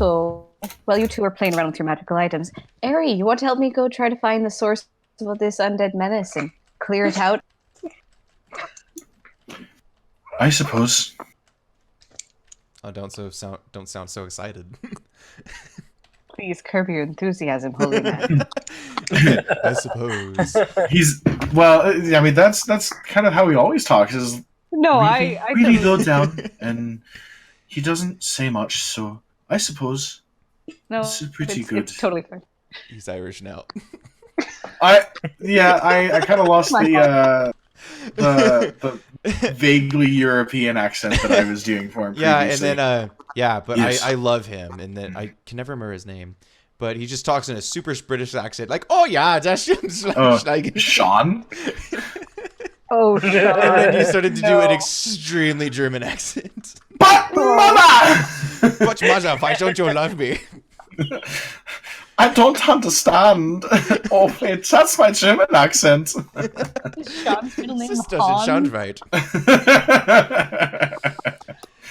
So, while you two are playing around with your magical items, Eri, you want to help me go try to find the source of this undead menace and clear it out? I suppose. Oh, don't sound so excited. Please curb your enthusiasm, holy man. I suppose. He's well. I mean, that's kind of how he always talks. Is No, really, I really totally- low down, and he doesn't say much. So I suppose no, this is pretty good. It's totally fine. He's Irish now. I kind of lost My the vaguely European accent that I was doing for him Yeah, and previously. then but Yes. I love him, and then I can never remember his name, but he just talks in a super British accent, like, "Oh yeah, that's Sean. Oh, And then he started to do an No. extremely German accent. But mother, But mother, why don't you love me? I don't understand. Oh, wait, that's my German accent. Sean's middle name This doesn't Han. sound right.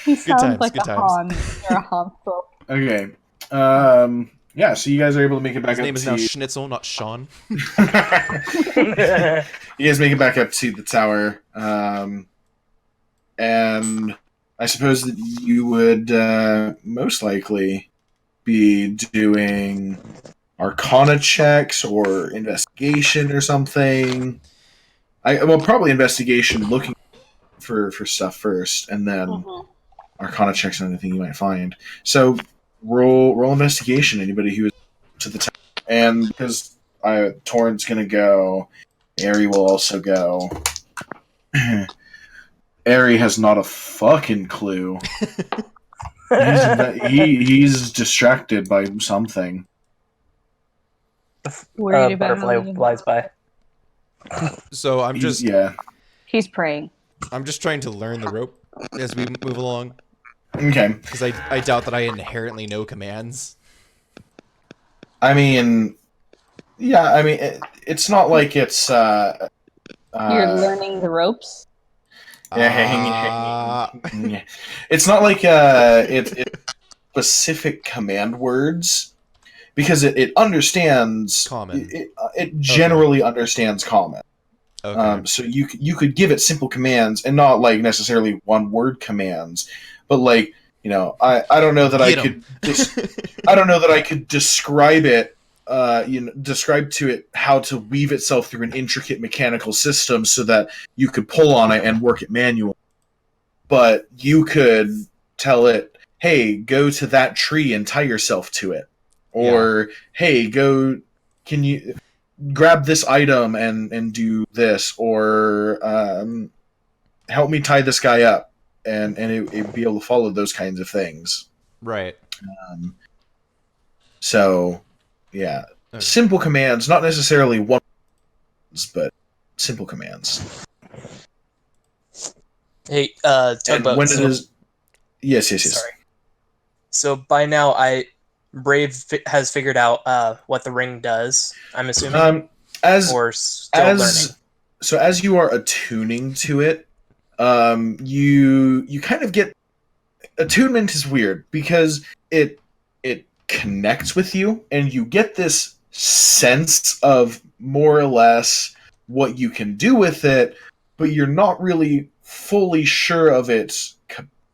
He sounds times, like good a times. Han or a Hansel. Okay. Yeah, so you guys are able to make it back His up name is to... now Schnitzel, not Sean. You guys make it back up to the tower. And I suppose that you would most likely be doing Arcana checks or investigation or something. Probably investigation, looking for stuff first, and then Arcana checks on anything you might find. So roll investigation. Anybody who is to the tower, and because Torrent's gonna go, Ari will also go. Ari has not a fucking clue. He's distracted by something. Worried about Butterfly him. flies by. So I'm He's- just yeah. He's praying. trying to learn the rope as we move along, Okay. because I doubt that I inherently know commands. I mean, yeah. I mean, it's not like it's. You're learning the ropes. It's not like it's specific command words, because it understands Common. It generally understands common. Okay. So you could give it simple commands, and not like necessarily one word commands, but like, I don't know that I Get 'em. could I don't know that I could describe it. Describe to it how to weave itself through an intricate mechanical system so that you could pull on it and work it manually. But you could tell it, "Hey, go to that tree and tie yourself to it," or "Hey, can you grab this item and do this," or "Help me tie this guy up," and it'd be able to follow those kinds of things. Right. So, yeah, Okay. simple commands, not necessarily one, but simple commands. Hey, And Tugboat. when so, it is, yes. Sorry. So by now, Brave has figured out what the ring does. I'm assuming, As or still learning. so as you are attuning to it, you kind of get attunement is weird because it connects with you, and you get this sense of more or less what you can do with it, but you're not really fully sure of its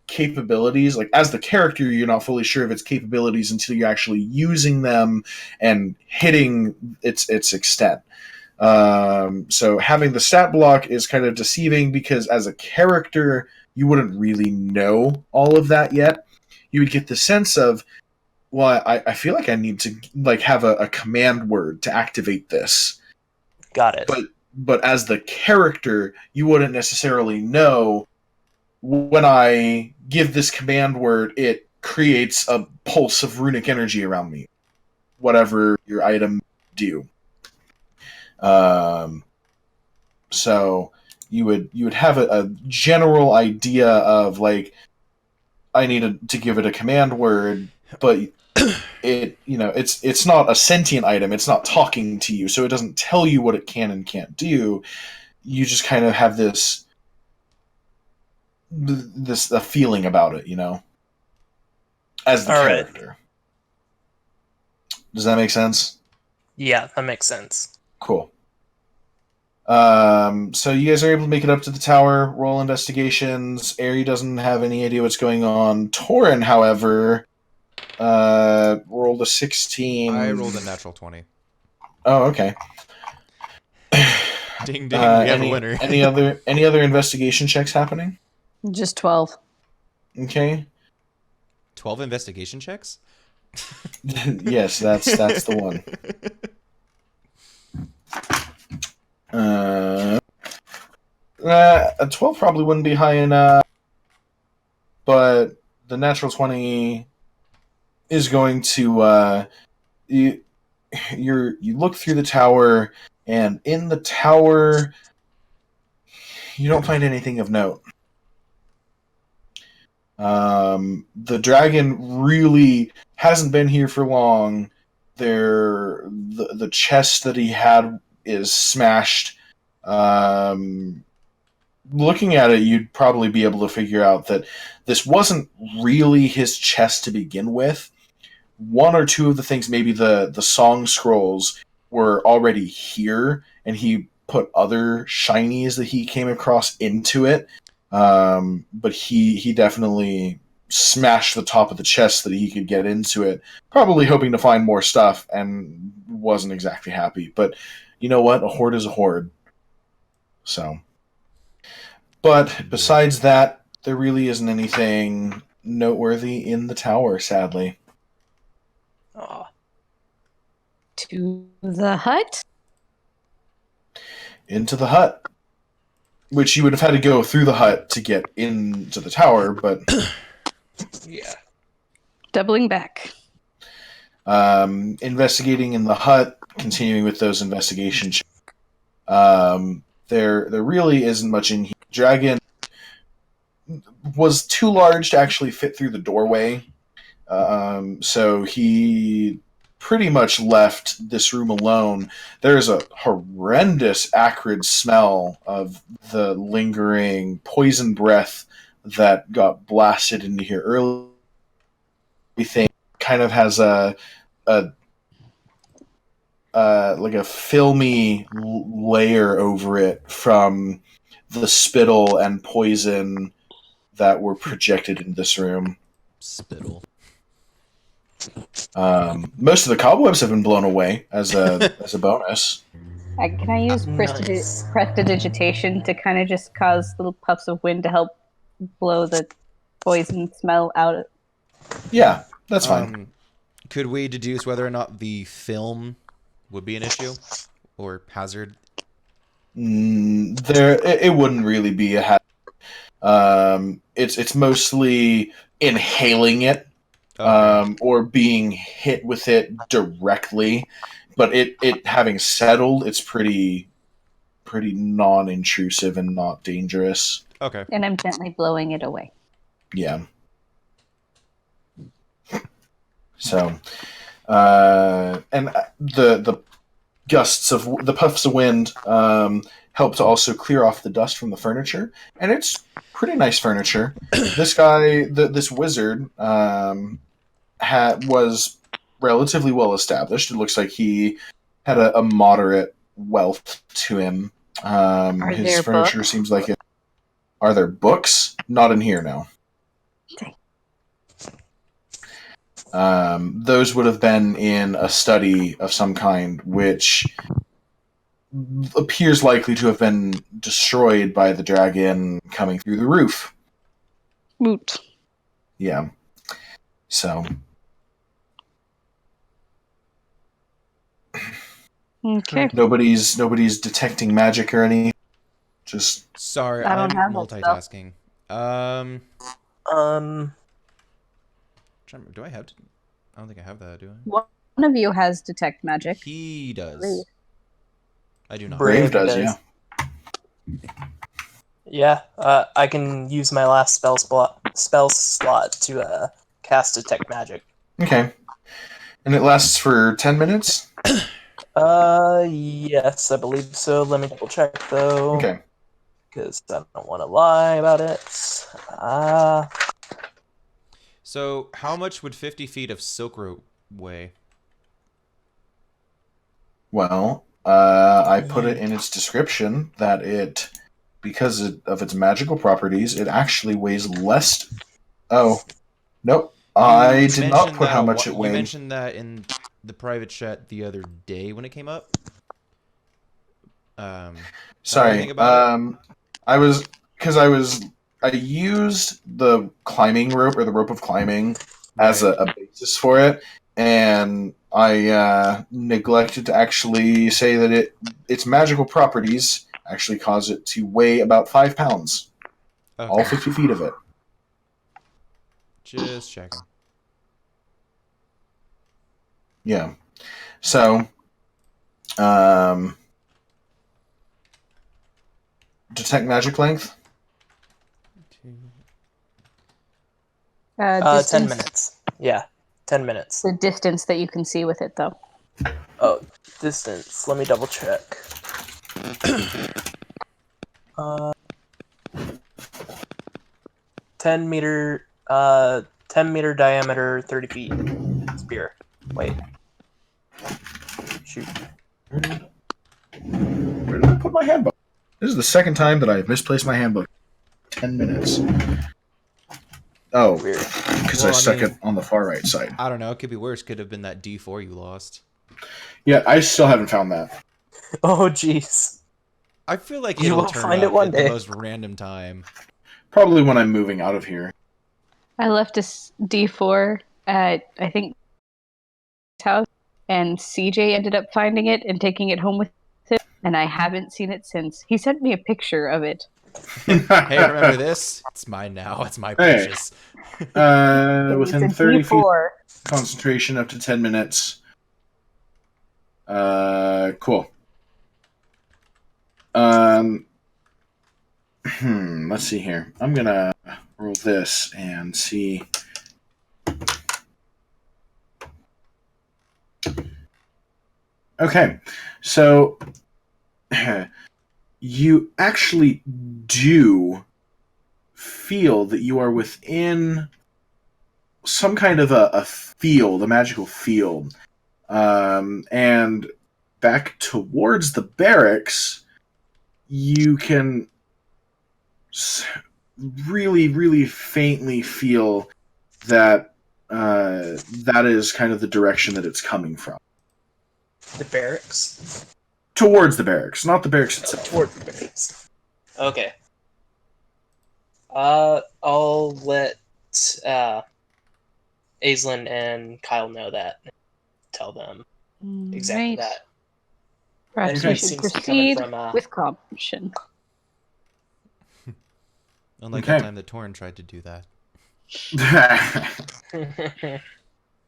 capabilities. Like, as the character, you're not fully sure of its capabilities until you're actually using them and hitting its extent. So having the stat block is kind of deceiving, because as a character, you wouldn't really know all of that yet. You would get the sense of, well, I feel like I need to have a command word to activate this. Got it. But as the character, you wouldn't necessarily know, when I give this command word, it creates a pulse of runic energy around me, whatever your item do. So you would have a general idea of, like, I need to give it a command word, but it's not a sentient item. It's not talking to you, so it doesn't tell you what it can and can't do. You just kind of have this a feeling about it, as the All right. character. Does that make sense? Yeah, that makes sense. Cool. So you guys are able to make it up to the tower, roll investigations. Aerie doesn't have any idea what's going on. Torin, however, rolled a 16. I rolled a natural 20. Oh, okay. Ding ding, we have a winner. any other investigation checks happening? Just 12. Okay. 12 investigation checks? Yes, that's the one. A 12 probably wouldn't be high enough, but the natural 20 is going to you look through the tower, and in the tower you don't find anything of note. The dragon really hasn't been here for long. The chest that he had is smashed. Looking at it, you'd probably be able to figure out that this wasn't really his chest to begin with. One or two of the things, maybe the song scrolls, were already here, and he put other shinies that he came across into it. But he definitely smashed the top of the chest so that he could get into it, probably hoping to find more stuff, and wasn't exactly happy. But you know what? A hoard is a hoard. So. But besides that, there really isn't anything noteworthy in the tower, sadly. Aw. To the hut? Into the hut. Which you would have had to go through the hut to get into the tower, but... Yeah. Doubling back. Investigating in the hut, continuing with those investigations. There really isn't much in here. Dragon was too large to actually fit through the doorway, so he pretty much left this room alone. There's a horrendous acrid smell of the lingering poison breath that got blasted into here early. Everything kind of has like a filmy layer over it from the spittle and poison that were projected in this room. Spittle. Most of the cobwebs have been blown away as a bonus. Can I use Nice. prestidigitation to kind of just cause little puffs of wind to help blow the poison smell out? Yeah, that's fine. Could we deduce whether or not the film would be an issue or hazard? It wouldn't really be a hazard. It's mostly inhaling it, Okay. or being hit with it directly. But it having settled, it's pretty non-intrusive and not dangerous. Okay. And I'm gently blowing it away. Yeah. So, and the gusts of the puffs of wind help to also clear off the dust from the furniture, and it's pretty nice furniture. This guy, this wizard, was relatively well established. It looks like he had a moderate wealth to him. His there furniture books? seems like it. Are there books? Not in here now. Okay. Those would have been in a study of some kind, which appears likely to have been destroyed by the dragon coming through the roof. Moot. Yeah. So. Okay. Nobody's detecting magic or anything. Just Sorry, I I'm don't have that stuff. multitasking. Do I have? I don't think I have that. Do I? One of you has detect magic. He does. Breiv. I do not. Breiv Breiv does, does. yeah. Yeah, I can use my last spell slot to cast Detect Magic. Okay. And it lasts for 10 minutes? Yes, I believe so. Let me double check though. Okay. Because I don't want to lie about it. So, how much would 50 feet of silk rope weigh? Well, I put it in its description that because of its magical properties, it actually weighs less. Oh, nope. I did not mentioned put that how much it you weighed. mentioned that in the private chat the other day when it came up. Know anything Sorry. about it? I was because I used the climbing rope or the rope of climbing as Right. a basis for it, and I neglected to actually say that its magical properties actually cause it to weigh about 5 pounds, all Okay. 50 feet of it. Just checking. Yeah. So, um, detect magic length. 10 Distance, minutes. Yeah, 10 minutes. the distance that you can see with it, though. Oh, distance. Let me double check. 10 meter diameter, 30 feet. Spear. Wait. Shoot. Where did I put my handbook? This is the second time that I've misplaced my handbook. 10 minutes. Oh, Weird. because Well, I stuck mean, it on the far right side. I don't know. It could be worse. Could have been that D4 you lost. Yeah, I still haven't found that. Oh, jeez. I feel like You it'll will turn find it up one at the day. most random time. Probably when I'm moving out of here. I left a D4 at, I think, his house, and CJ ended up finding it and taking it home with him, and I haven't seen it since. He sent me a picture of it. Hey, remember this? It's mine now. It's my Hey. precious. Within It's a 30 feet D4. concentration up to 10 minutes. Cool. Let's see here. I'm gonna roll this and see. Okay, so you actually do feel that you are within some kind of a field, a magical field. And back towards the barracks, you can really, really faintly feel that that is kind of the direction that it's coming from. The barracks? Towards the barracks, not the barracks itself. Toward the barracks. Okay. I'll let Aislinn and Kyle know that. Tell them exactly Right. that. Perhaps Okay. we Energy should seems to be coming proceed from with caution. Unlike Okay. that time that Torrin tried to do that.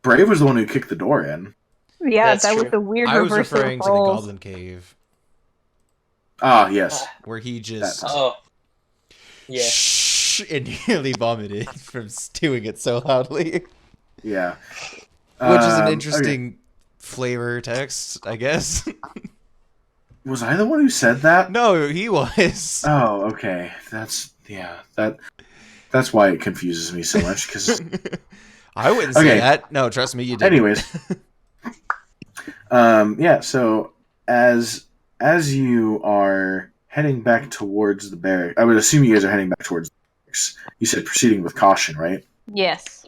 Breiv was the one who kicked the door in. Yeah, That's that true. was a weird I was reversal referring of to the roles. Goblin Cave, Ah, yes. where he just Oh. Yeah. shh and nearly vomited from doing it so loudly. Yeah. Which is an Okay. interesting flavor text, I guess. Was I the one who said that? No, he was. Oh, okay. That's why it confuses me so much. Because I wouldn't Okay. say that. No, trust me, you didn't. anyways, yeah. So as you are heading back towards the barracks, I would assume you guys are heading back towards the barracks. You said proceeding with caution, right? Yes.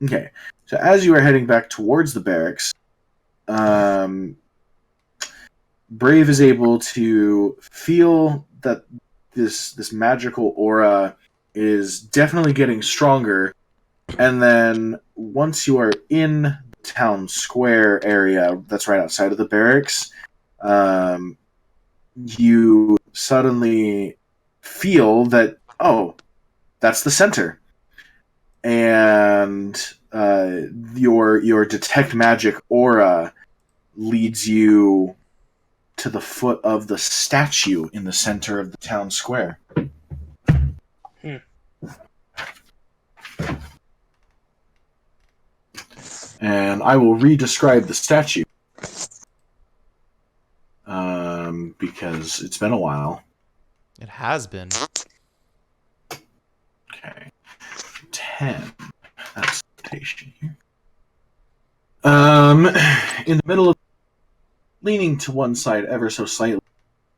Okay. So as you are heading back towards the barracks, Breiv is able to feel that this magical aura is definitely getting stronger, and then once you are in the town square area that's right outside of the barracks, you suddenly feel that, oh, that's the center, and your detect magic aura leads you to the foot of the statue in the center of the town square. And I will re-describe the statue because it's been a while. It has been. Okay, 10. That's the station here. In the middle of leaning to one side ever so slightly,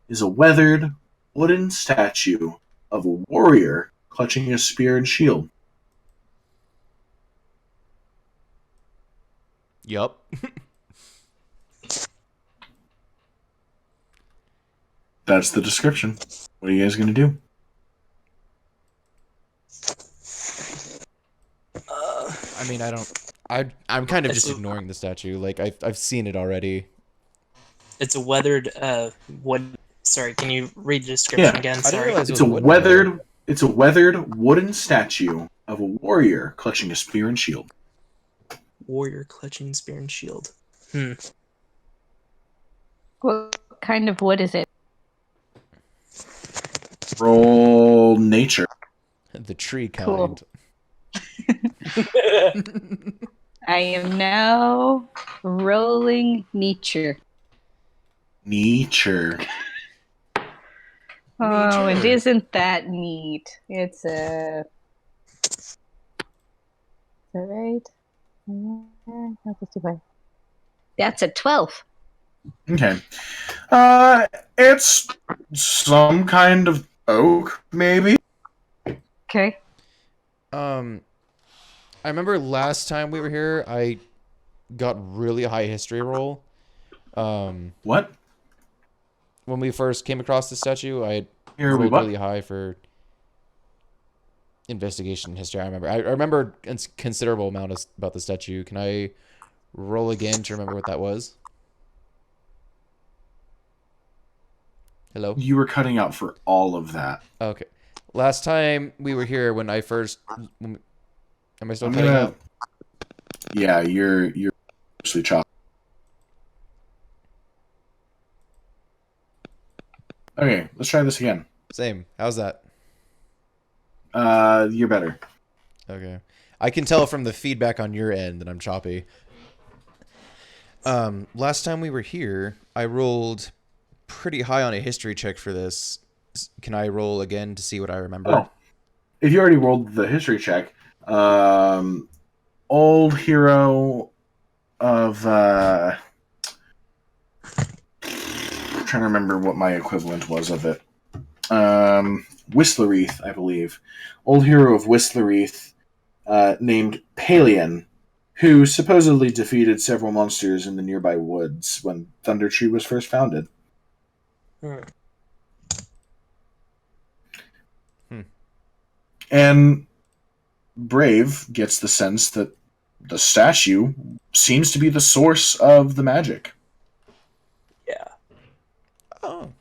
is a weathered wooden statue of a warrior clutching a spear and shield. Yup. That's the description. What are you guys going to do? I mean, I'm kind of just ignoring the statue. Like, I've seen it already. It's a weathered wood. Sorry, can you read the description again? I didn't Sorry. realize it It's was a wooden, though. weathered wooden statue of a warrior clutching a spear and shield. Warrior clutching spear and shield. What kind of wood is it? Roll nature. The tree Cool. kind. I am now rolling nature. Nature. Oh, it isn't that neat. It's a... Is that right? That's a 12. Okay. It's some kind of oak, maybe? Okay. I remember last time we were here, I got really high history roll. What? When we first came across the statue, I Here we rolled what? really high for investigation history. I remember a considerable amount about the statue. Can I roll again to remember what that was? Hello? You were cutting out for all of that. Okay. Last time we were here, when I first... Am I still I'm cutting gonna... out? Yeah, you're actually chopped. Okay, let's try this again. Same. How's that? You're better. Okay. I can tell from the feedback on your end that I'm choppy. Last time we were here, I rolled pretty high on a history check for this. Can I roll again to see what I remember? Oh. If you already rolled the history check, old hero of I'm trying to remember what my equivalent was of it. Whistlerith, I believe. Old hero of Whistlerith, named Palian, who supposedly defeated several monsters in the nearby woods when Thunder Tree was first founded. And Breiv gets the sense that the statue seems to be the source of the magic. Yeah. Oh.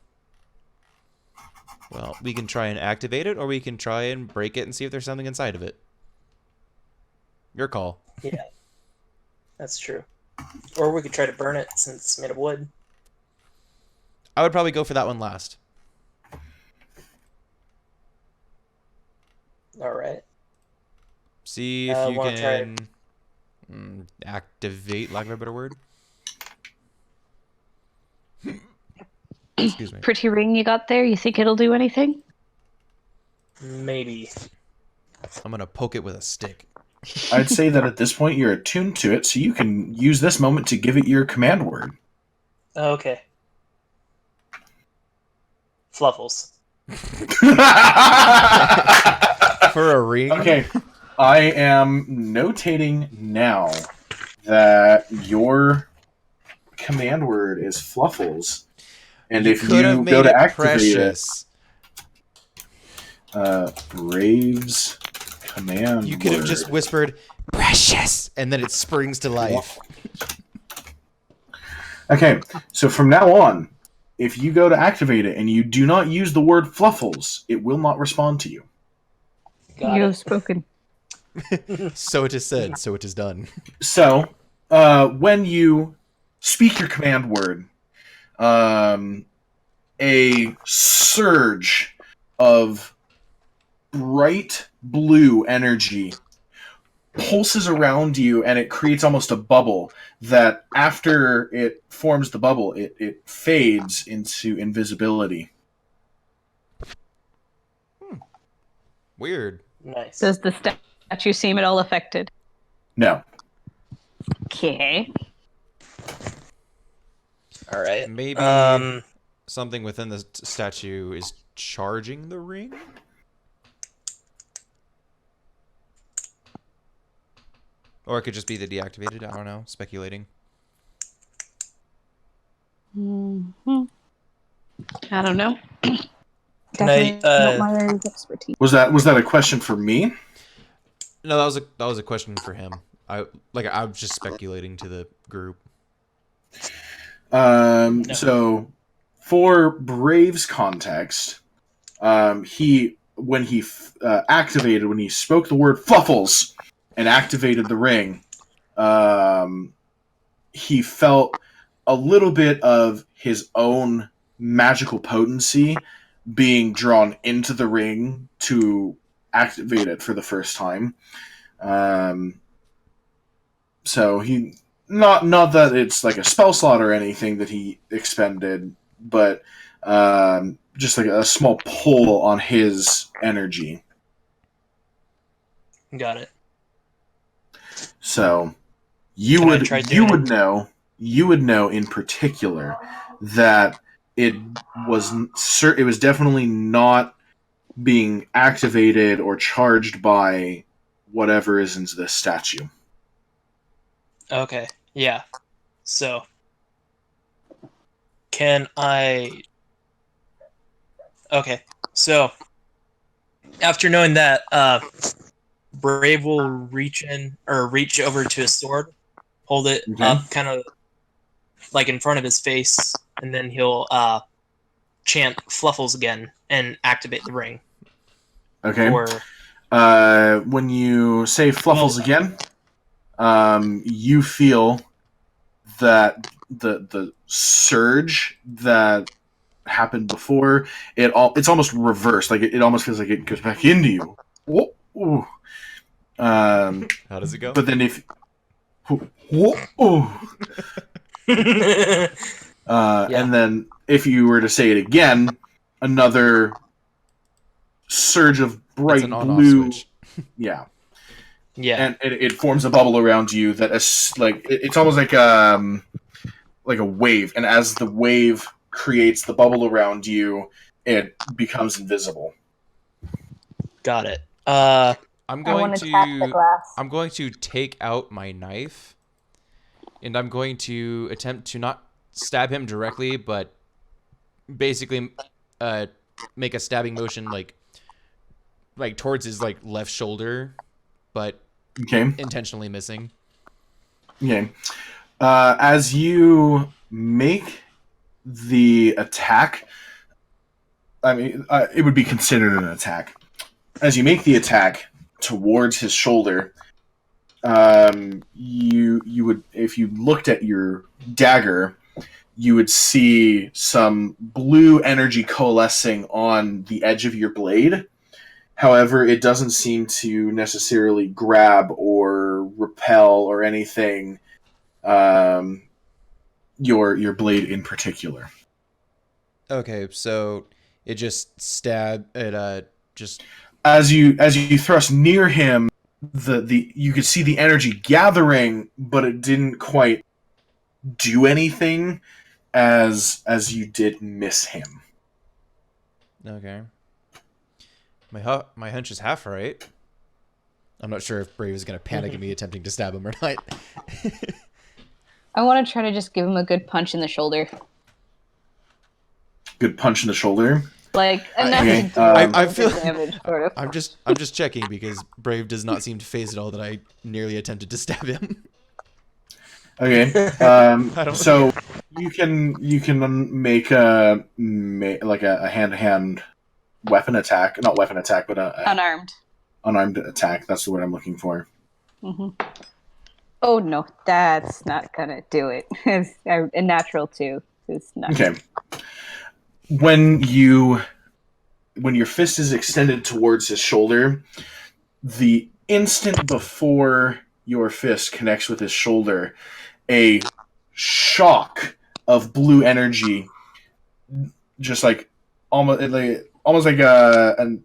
Well, we can try and activate it, or we can try and break it and see if there's something inside of it. Your call. Yeah. That's true. Or we could try to burn it since it's made of wood. I would probably go for that one last. All right. See if you wanna try can activate, lack of a better word. Excuse me. Pretty ring you got there? You think it'll do anything? Maybe. I'm going to poke it with a stick. I'd say that at this point you're attuned to it, so you can use this moment to give it your command word. Okay. Fluffles. For a ring? Okay, I am notating now that your command word is Fluffles. And if could have you made go to it activate precious. Brave's command You could have word. just whispered, precious, and then it springs to life. Okay, so from now on, if you go to activate it and you do not use the word Fluffles, it will not respond to you. Got You it. have spoken. So it is said, so it is done. So, when you speak your command word, a surge of bright blue energy pulses around you, and it creates almost a bubble that, after it forms the bubble, it fades into invisibility. Weird. Nice. Does the statue seem at all affected? No. Okay. All right. Maybe something within the statue is charging the ring? Or it could just be the deactivated. I don't know. Speculating. Mm-hmm. I don't know. Can Definitely I? not my area of expertise. Was that a question for me? No, that was a question for him. I was just speculating to the group. No. So for Brave's context, when he activated, when he spoke the word "fluffles" and activated the ring, he felt a little bit of his own magical potency being drawn into the ring to activate it for the first time. So he not that it's like a spell slot or anything that he expended, but just like a small pull on his energy. Got it. So you would know in particular that it was definitely not being activated or charged by whatever is into this statue. Okay. Yeah. So, can I? Okay. So, after knowing that, Brave will reach over to his sword, hold it Okay. up, kind of like in front of his face, and then he'll chant Fluffles again and activate the ring. Okay. Or when you say Fluffles again, you feel that the surge that happened before it's almost reversed. Like it almost feels like it goes back into you. Ooh. How does it go? But then if and then if you were to say it again, another surge of bright blue. Switch. Yeah. Yeah. And it forms a bubble around you that is like it's almost like a wave, and as the wave creates the bubble around you, it becomes invisible. Got it. I'm going to take out my knife, and I'm going to attempt to not stab him directly, but basically make a stabbing motion like towards his left shoulder, but intentionally missing. Okay. As you make the attack, I mean, it would be considered an attack. As you make the attack towards his shoulder, you would, if you looked at your dagger, you would see some blue energy coalescing on the edge of your blade. However, it doesn't seem to necessarily grab or repel or anything your blade in particular. Okay, so it just just as you thrust near him, the you could see the energy gathering, but it didn't quite do anything as you did miss him. Okay. My hunch is half right. I'm not sure if Brave is going to panic at me attempting to stab him or not. I want to try to just give him a good punch in the shoulder. Good punch in the shoulder. Like enough Okay, to do I feel damage, sort of. I'm just checking because Brave does not seem to phase at all that I nearly attempted to stab him. Okay. So you can make a hand-to-hand weapon attack, not weapon attack, but unarmed attack. That's the word I'm looking for. Mm-hmm. Oh no, that's not gonna do it. It's a natural 2. It's not. Okay. When your fist is extended towards his shoulder, the instant before your fist connects with his shoulder, a shock of blue energy, just like almost like I'm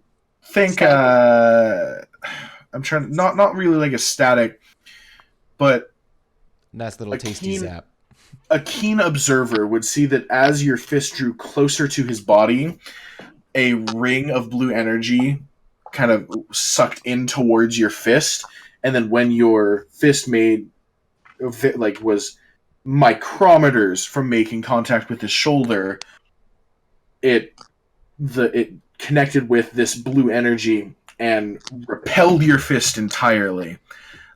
trying not really like a static, but nice little tasty zap. a keen observer would see that as your fist drew closer to his body, a ring of blue energy kind of sucked in towards your fist, and then when your fist was micrometers from making contact with his shoulder, it connected with this blue energy and repelled your fist entirely,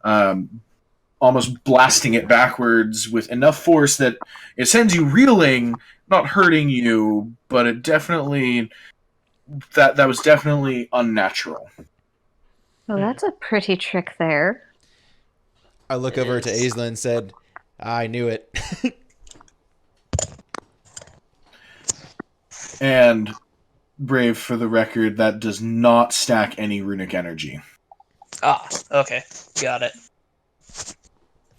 almost blasting it backwards with enough force that it sends you reeling, not hurting you, but it definitely that was definitely unnatural. Well, that's a pretty trick there. I look over to Aisla and said, I knew it. And Breiv, for the record, that does not stack any runic energy. Ah, okay. Got it.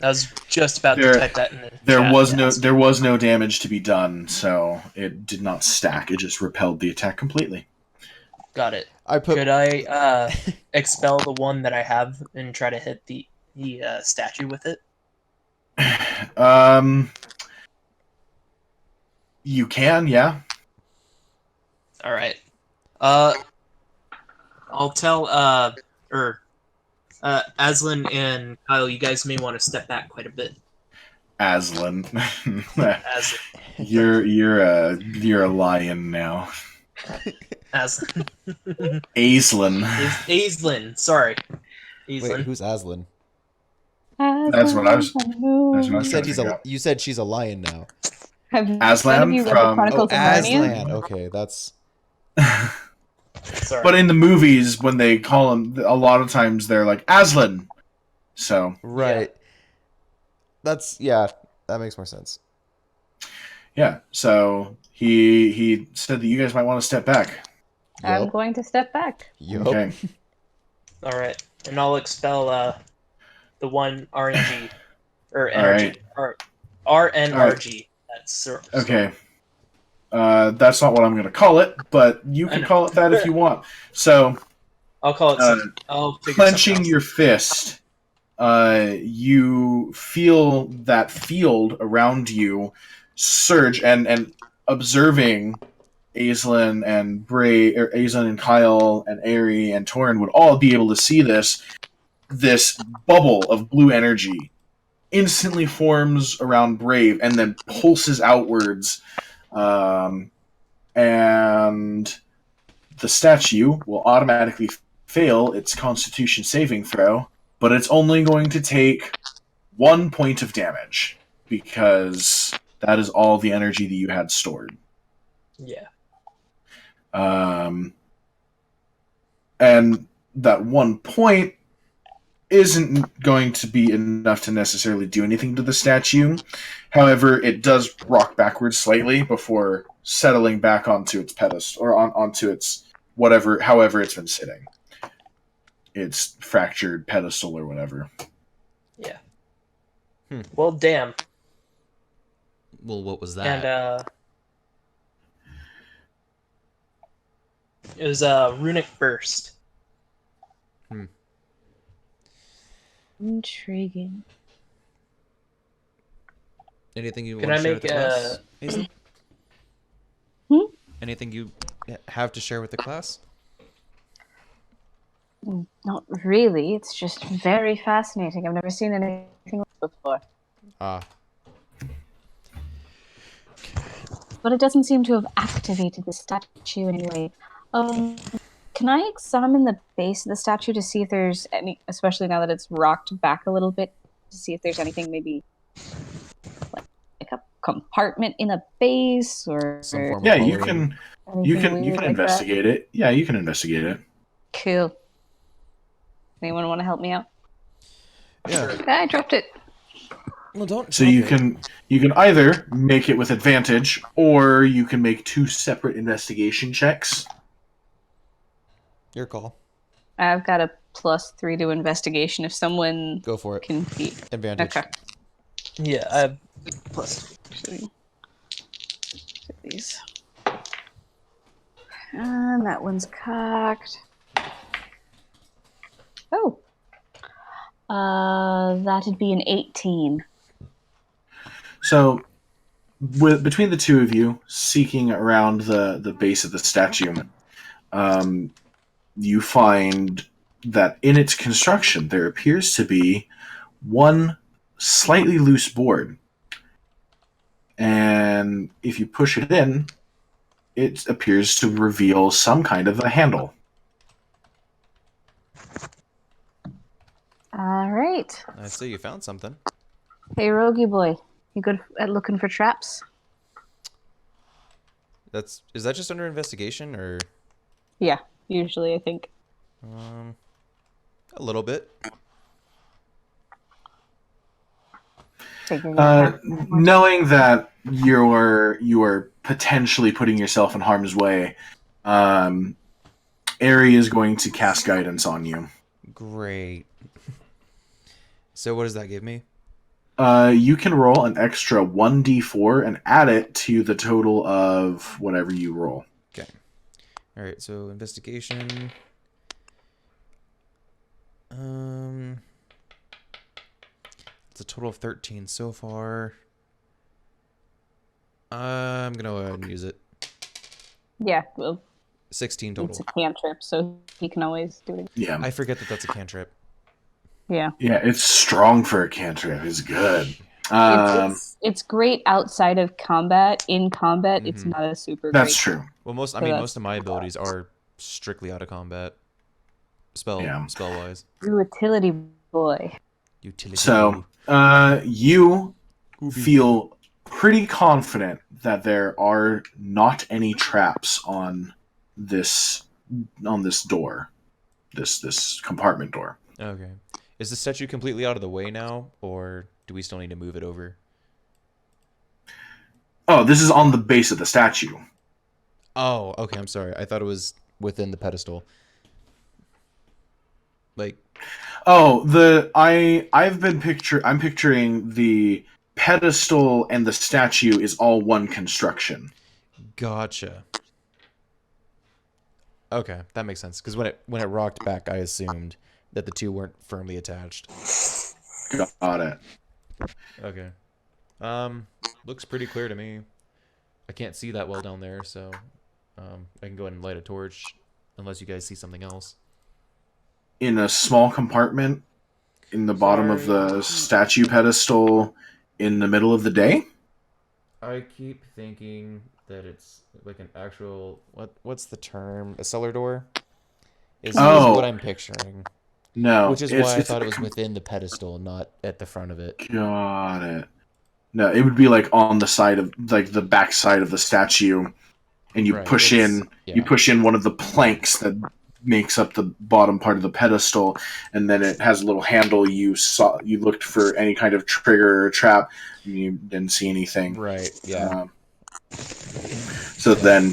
I was just about to type that in the chat. There was no damage to be done, so it did not stack. It just repelled the attack completely. Got it. Could I expel the one that I have and try to hit the statue with it? You can, yeah. All right. I'll tell Aslan and Kyle, you guys may want to step back quite a bit. Aslan. Aslan. You're a lion now. Aslan. Aslan. Aslan. Sorry. Aslan. Wait, who's Aslan? That's what I was. You said she's a lion now. Aslan from Aslan. Okay, that's. Sorry. But in the movies, when they call him, a lot of times they're like Aslan. So right. That makes more sense. Yeah. So he said that you guys might want to step back. Yep. I'm going to step back. Yep. Okay. All right, and I'll expel the one RNG or energy RNRG. That's okay. That's not what I'm going to call it, but you can call it that if you want. So I'll call it. I'll clenching your fist. You feel that field around you surge, and observing Aislan and Aislan and Kyle and Aerie and Torin would all be able to see this bubble of blue energy instantly forms around Breiv and then pulses outwards, and the statue will automatically fail its Constitution saving throw, but it's only going to take 1 point of damage because that is all the energy that you had stored. Yeah. And that 1 point isn't going to be enough to necessarily do anything to the statue. However, it does rock backwards slightly before settling back onto its pedestal, or onto its however it's been sitting. Its fractured pedestal or whatever. Yeah. Well, damn. Well, what was that? And it was a runic burst. Intriguing. Anything you want to share with the class? Anything you have to share with the class? Not really. It's just very fascinating. I've never seen anything like this before. But it doesn't seem to have activated the statue in any way. Can I examine the base of the statue to see if there's any, especially now that it's rocked back a little bit, to see if there's anything maybe like a compartment in the base or some form of you can investigate it. Yeah, you can investigate it. Cool. Anyone want to help me out? Yeah. I dropped it. Well, don't. So you can either make it with advantage, or you can make 2 separate investigation checks. Your call. I've got a +3 to investigation if someone go for it. Can be advantage. Okay. Yeah, I have +3. These. And that one's cocked. Oh. That'd be an 18. So, between the two of you, seeking around the base of the statue, you find that in its construction there appears to be one slightly loose board. And if you push it in, it appears to reveal some kind of a handle. All right. I see you found something. Hey, Rogie boy, you good at looking for traps? Is that just under investigation or? Yeah, usually I think. A little bit. Knowing that you are potentially putting yourself in harm's way, Ari is going to cast guidance on you. Great. So what does that give me? You can roll an extra 1d4 and add it to the total of whatever you roll. Okay. All right. So investigation. It's a total of 13 so far. I'm gonna go ahead and use it. Yeah, well, 16 total. it's a cantrip, so he can always do it. Yeah, I forget that that's a cantrip. Yeah. Yeah, it's strong for a cantrip. It's good. It's great outside of combat. In combat, it's not a super. That's great true. Well, most of my abilities are strictly out of combat. Spell wise. Utility boy. Utility. So, you feel pretty confident that there are not any traps on this door, this compartment door. Okay. Is the statue completely out of the way now, or do we still need to move it over? Oh, this is on the base of the statue. Oh, okay. I'm sorry. I thought it was within the pedestal. Like. Oh, I'm picturing the pedestal and the statue is all one construction. Gotcha. Okay, that makes sense. Because when it rocked back, I assumed that the two weren't firmly attached. Got it. Okay. Looks pretty clear to me. I can't see that well down there, so I can go ahead and light a torch, unless you guys see something else. In a small compartment in the bottom of the statue pedestal in the middle of the day? I keep thinking that it's like an actual what's the term? A cellar door? Is what I'm picturing. No. Which is why I thought it was within the pedestal, not at the front of it. Got it. No, it would be like on the side of like the back side of the statue, and you push in one of the planks that makes up the bottom part of the pedestal, and then it has a little handle. You looked for any kind of trigger or trap, and you didn't see anything. Right. Yeah. So then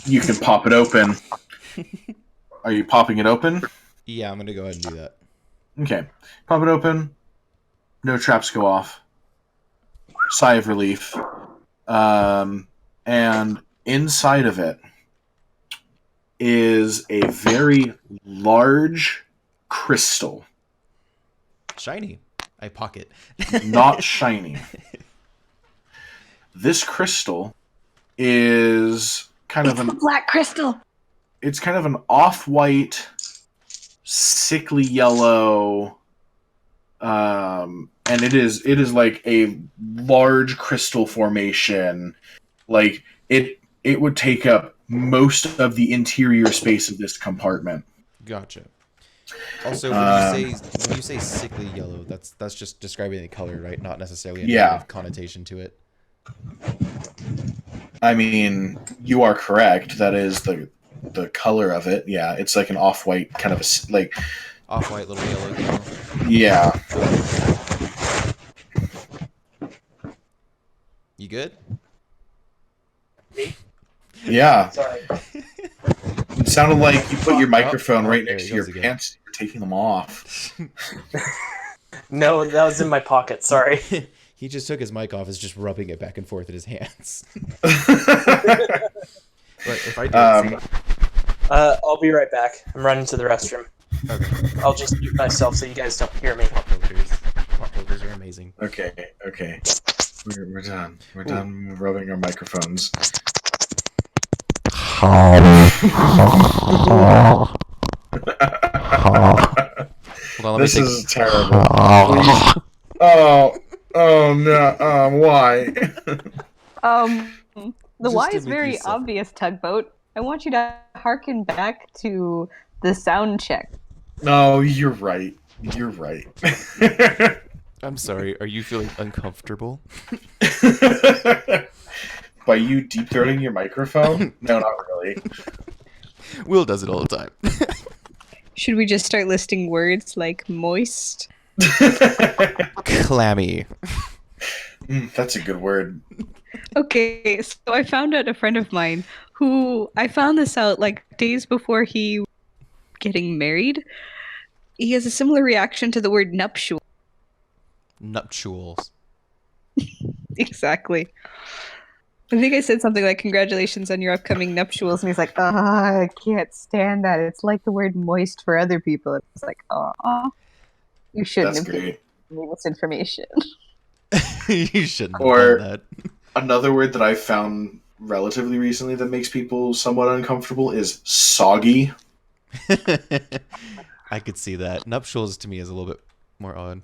you can pop it open. Are you popping it open? Yeah, I'm gonna go ahead and do that. Okay, pop it open. No traps go off. Sigh of relief. And inside of it is a very large crystal. Shiny. I pocket. Not shiny. This crystal is kind of a black crystal. It's kind of an off-white, sickly yellow, and it is like a large crystal formation. Like it would take up most of the interior space of this compartment. Gotcha. Also, when you say sickly yellow, that's just describing the color, right? Not necessarily a negative connotation to it. I mean, you are correct. That is the color of it. Yeah, it's like an off-white kind of like off-white little yellow color. Yeah. You good? Yeah. Sorry. It sounded like you put your microphone right next to your pants. You're taking them off. No, that was in my pocket. Sorry. He just took his mic off. Is just rubbing it back and forth in his hands. But if I do I'll be right back. I'm running to the restroom. Okay. I'll just mute myself so you guys don't hear me. Pop filters are amazing. Okay. We're done. We're done rubbing our microphones. Hold on, This is terrible. Please. Oh no. Why? The why is very obvious, Tugboat. I want you to harken back to the sound check. No, you're right. You're right. I'm sorry. Are you feeling uncomfortable? By you deep throating your microphone? No, not really. Will does it all the time. Should we just start listing words like moist? Clammy. That's a good word. Okay, so I found out a friend of mine who I found this out like days before he was getting married. He has a similar reaction to the word nuptial. Nuptials. Exactly. I think I said something like, congratulations on your upcoming nuptials. And he's like, I can't stand that. It's like the word moist for other people. It's like, you shouldn't have given me this information. You shouldn't have done that. Another word that I found relatively recently that makes people somewhat uncomfortable is soggy. I could see that. Nuptials to me is a little bit more odd.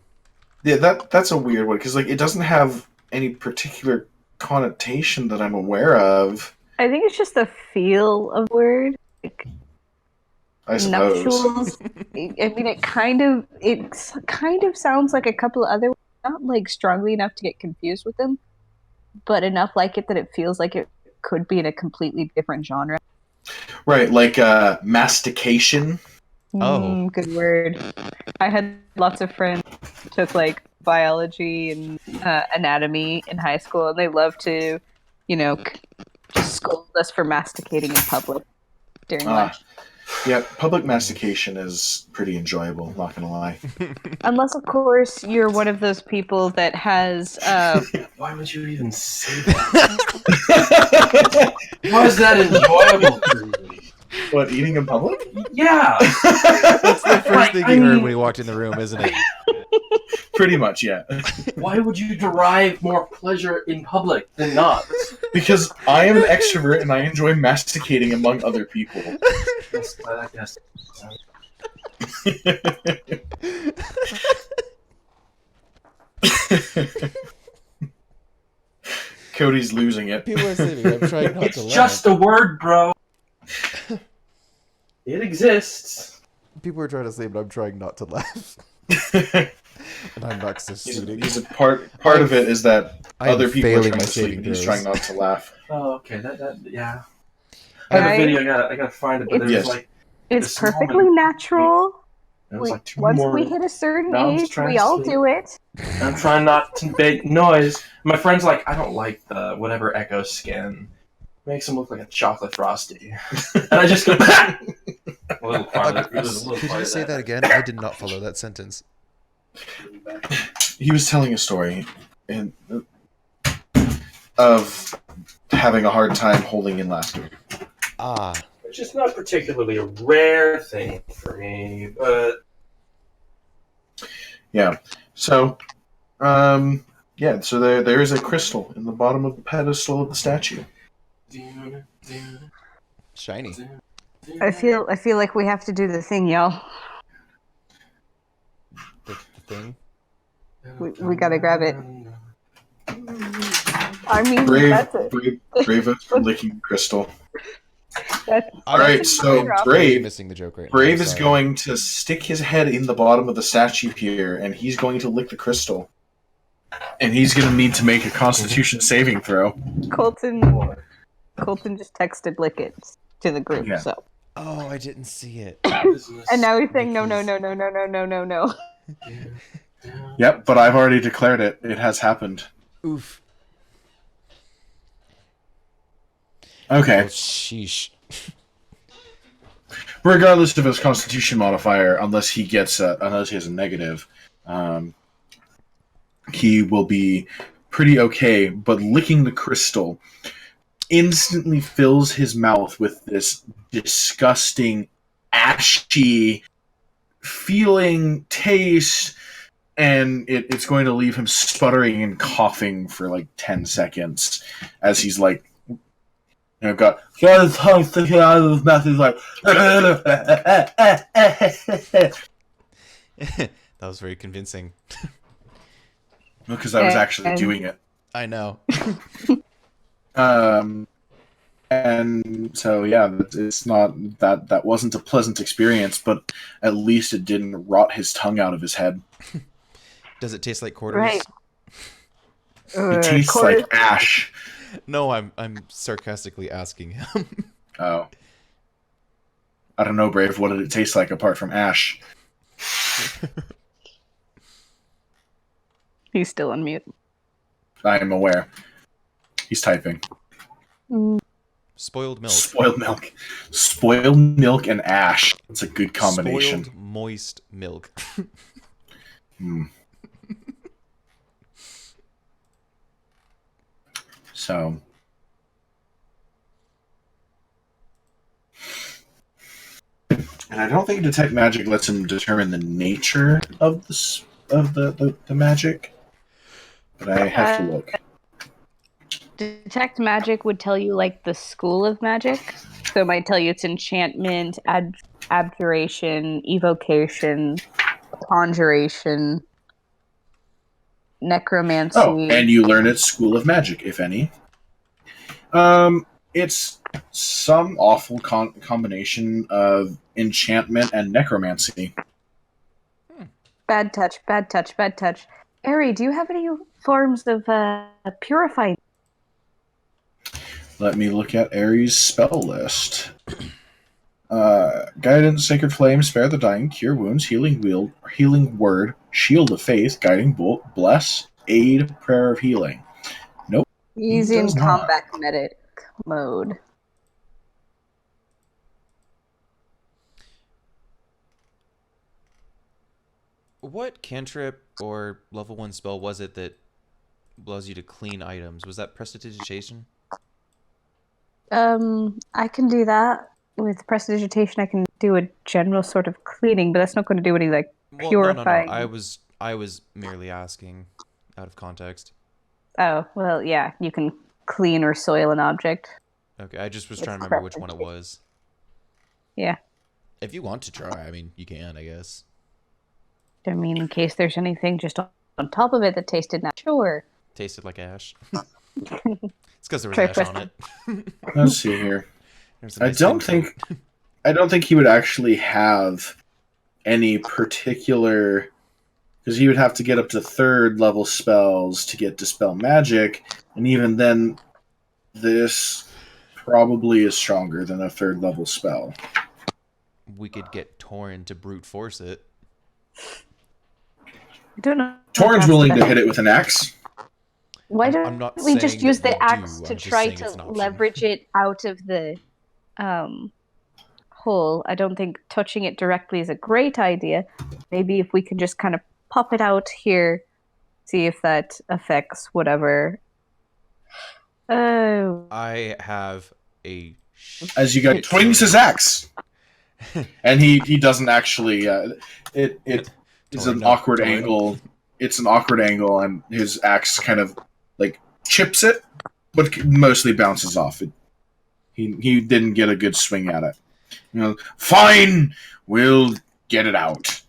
Yeah, that's a weird one because it doesn't have any particular connotation that I'm aware of. I think it's just the feel of the word. Like, I suppose. Nuptials. I mean, it kind of sounds like a couple of other words, not like strongly enough to get confused with them, but enough like it that it feels like it could be in a completely different genre. Right, like mastication. Oh, good word. I had lots of friends who took like biology and anatomy in high school, and they love to, just scold us for masticating in public during lunch. Yeah, public mastication is pretty enjoyable, not gonna lie. Unless, of course, you're one of those people that has... Why would you even say that? Why is that enjoyable for you? What, eating in public? Yeah! That's the first thing you heard when he walked in the room, isn't it? Pretty much, yeah. Why would you derive more pleasure in public than not? Because I am an extrovert and I enjoy masticating among other people. Yes, I guess. Cody's losing it. People are saying, I'm trying not to laugh. It's just a word, bro. It exists. People are trying to say, but I'm trying not to laugh. And I'm not succeeding. He's a part of it is that other people are trying to sleep and he's trying throws. not to laugh. Oh, okay. Yeah. I have a video. I gotta find it. But there's like it's perfectly natural. Like once we hit a certain age, we all do it. I'm trying not to make noise. My friend's like, I don't like the whatever Echo skin. Makes him look like a chocolate frosty. And I just go, a little part. Could you say that again? I did not follow that sentence. He was telling a story of having a hard time holding in laughter. Which is not particularly a rare thing for me, but yeah. So, so there is a crystal in the bottom of the pedestal of the statue. Shiny. I feel like we have to do the thing, y'all. The thing? We gotta grab it. I mean, that's it. Breiv licking crystal. All right, so Breiv, missing the joke right Breiv now, is going to stick his head in the bottom of the statue here, and he's going to lick the crystal. And he's going to need to make a Constitution saving throw. Colton just texted "lick it" to the group. Yeah. So. Oh, I didn't see it. And now he's saying no. Yep, but I've already declared it. It has happened. Oof. Okay. Oh, sheesh. Regardless of his Constitution modifier, unless he has a negative, he will be pretty okay. But licking the crystal instantly fills his mouth with this disgusting, ashy feeling, taste, and it's going to leave him sputtering and coughing for like 10 seconds as he's like, got his tongue sticking out of his mouth. He's like, That was very convincing. because I was actually doing it. I know. And so yeah, it's not that wasn't a pleasant experience, but at least it didn't rot his tongue out of his head. Does it taste like quarters? Right. It tastes like ash. No, I'm sarcastically asking him. Oh. I don't know, Breiv. What did it taste like apart from ash? He's still on mute. I am aware. He's typing. Spoiled milk. Spoiled milk. Spoiled milk and ash. It's a good combination. Spoiled moist milk. So, and I don't think detect magic lets him determine the nature of the magic, but I have to look. Detect magic would tell you like the school of magic, so it might tell you it's enchantment, abjuration, evocation, conjuration, necromancy. Oh, and you learn its school of magic, if any. It's some awful combination of enchantment and necromancy. Bad touch, bad touch, bad touch. Ari, do you have any forms of purifying? Let me look at Ares' spell list. Guidance, Sacred Flame, Spare the Dying, Cure Wounds, Healing Word, Shield of Faith, Guiding Bolt, Bless, Aid, Prayer of Healing. Nope. Easy in combat medic mode. What cantrip or level 1 spell was it that allows you to clean items? Was that Prestidigitation? I can do that. With Prestidigitation, I can do a general sort of cleaning, but that's not going to do any like purifying. No. I was merely asking out of context. Oh, well, yeah, you can clean or soil an object. Okay, I just was trying to remember which one it was. Yeah. If you want to try, I mean, you can, I guess. I mean, in case there's anything just on top of it that tasted sure. Tasted like ash. It's because there was ash on it. Let's see here. I don't think he would actually have any particular, because he would have to get up to 3rd level spells to get Dispel Magic, and even then, this probably is stronger than a 3rd level spell. We could get Torn to brute force it. I don't know. Torn's willing to hit it with an axe. Why don't we just use the axe to try to leverage it out of the hole? I don't think touching it directly is a great idea. Maybe if we can just kind of pop it out here, see if that affects whatever. Oh. I have a... As you go, swings his axe. And he doesn't actually... It is an awkward angle. It's an awkward angle, and his axe kind of like chips it, but mostly bounces off it. He didn't get a good swing at it. Fine, we'll get it out.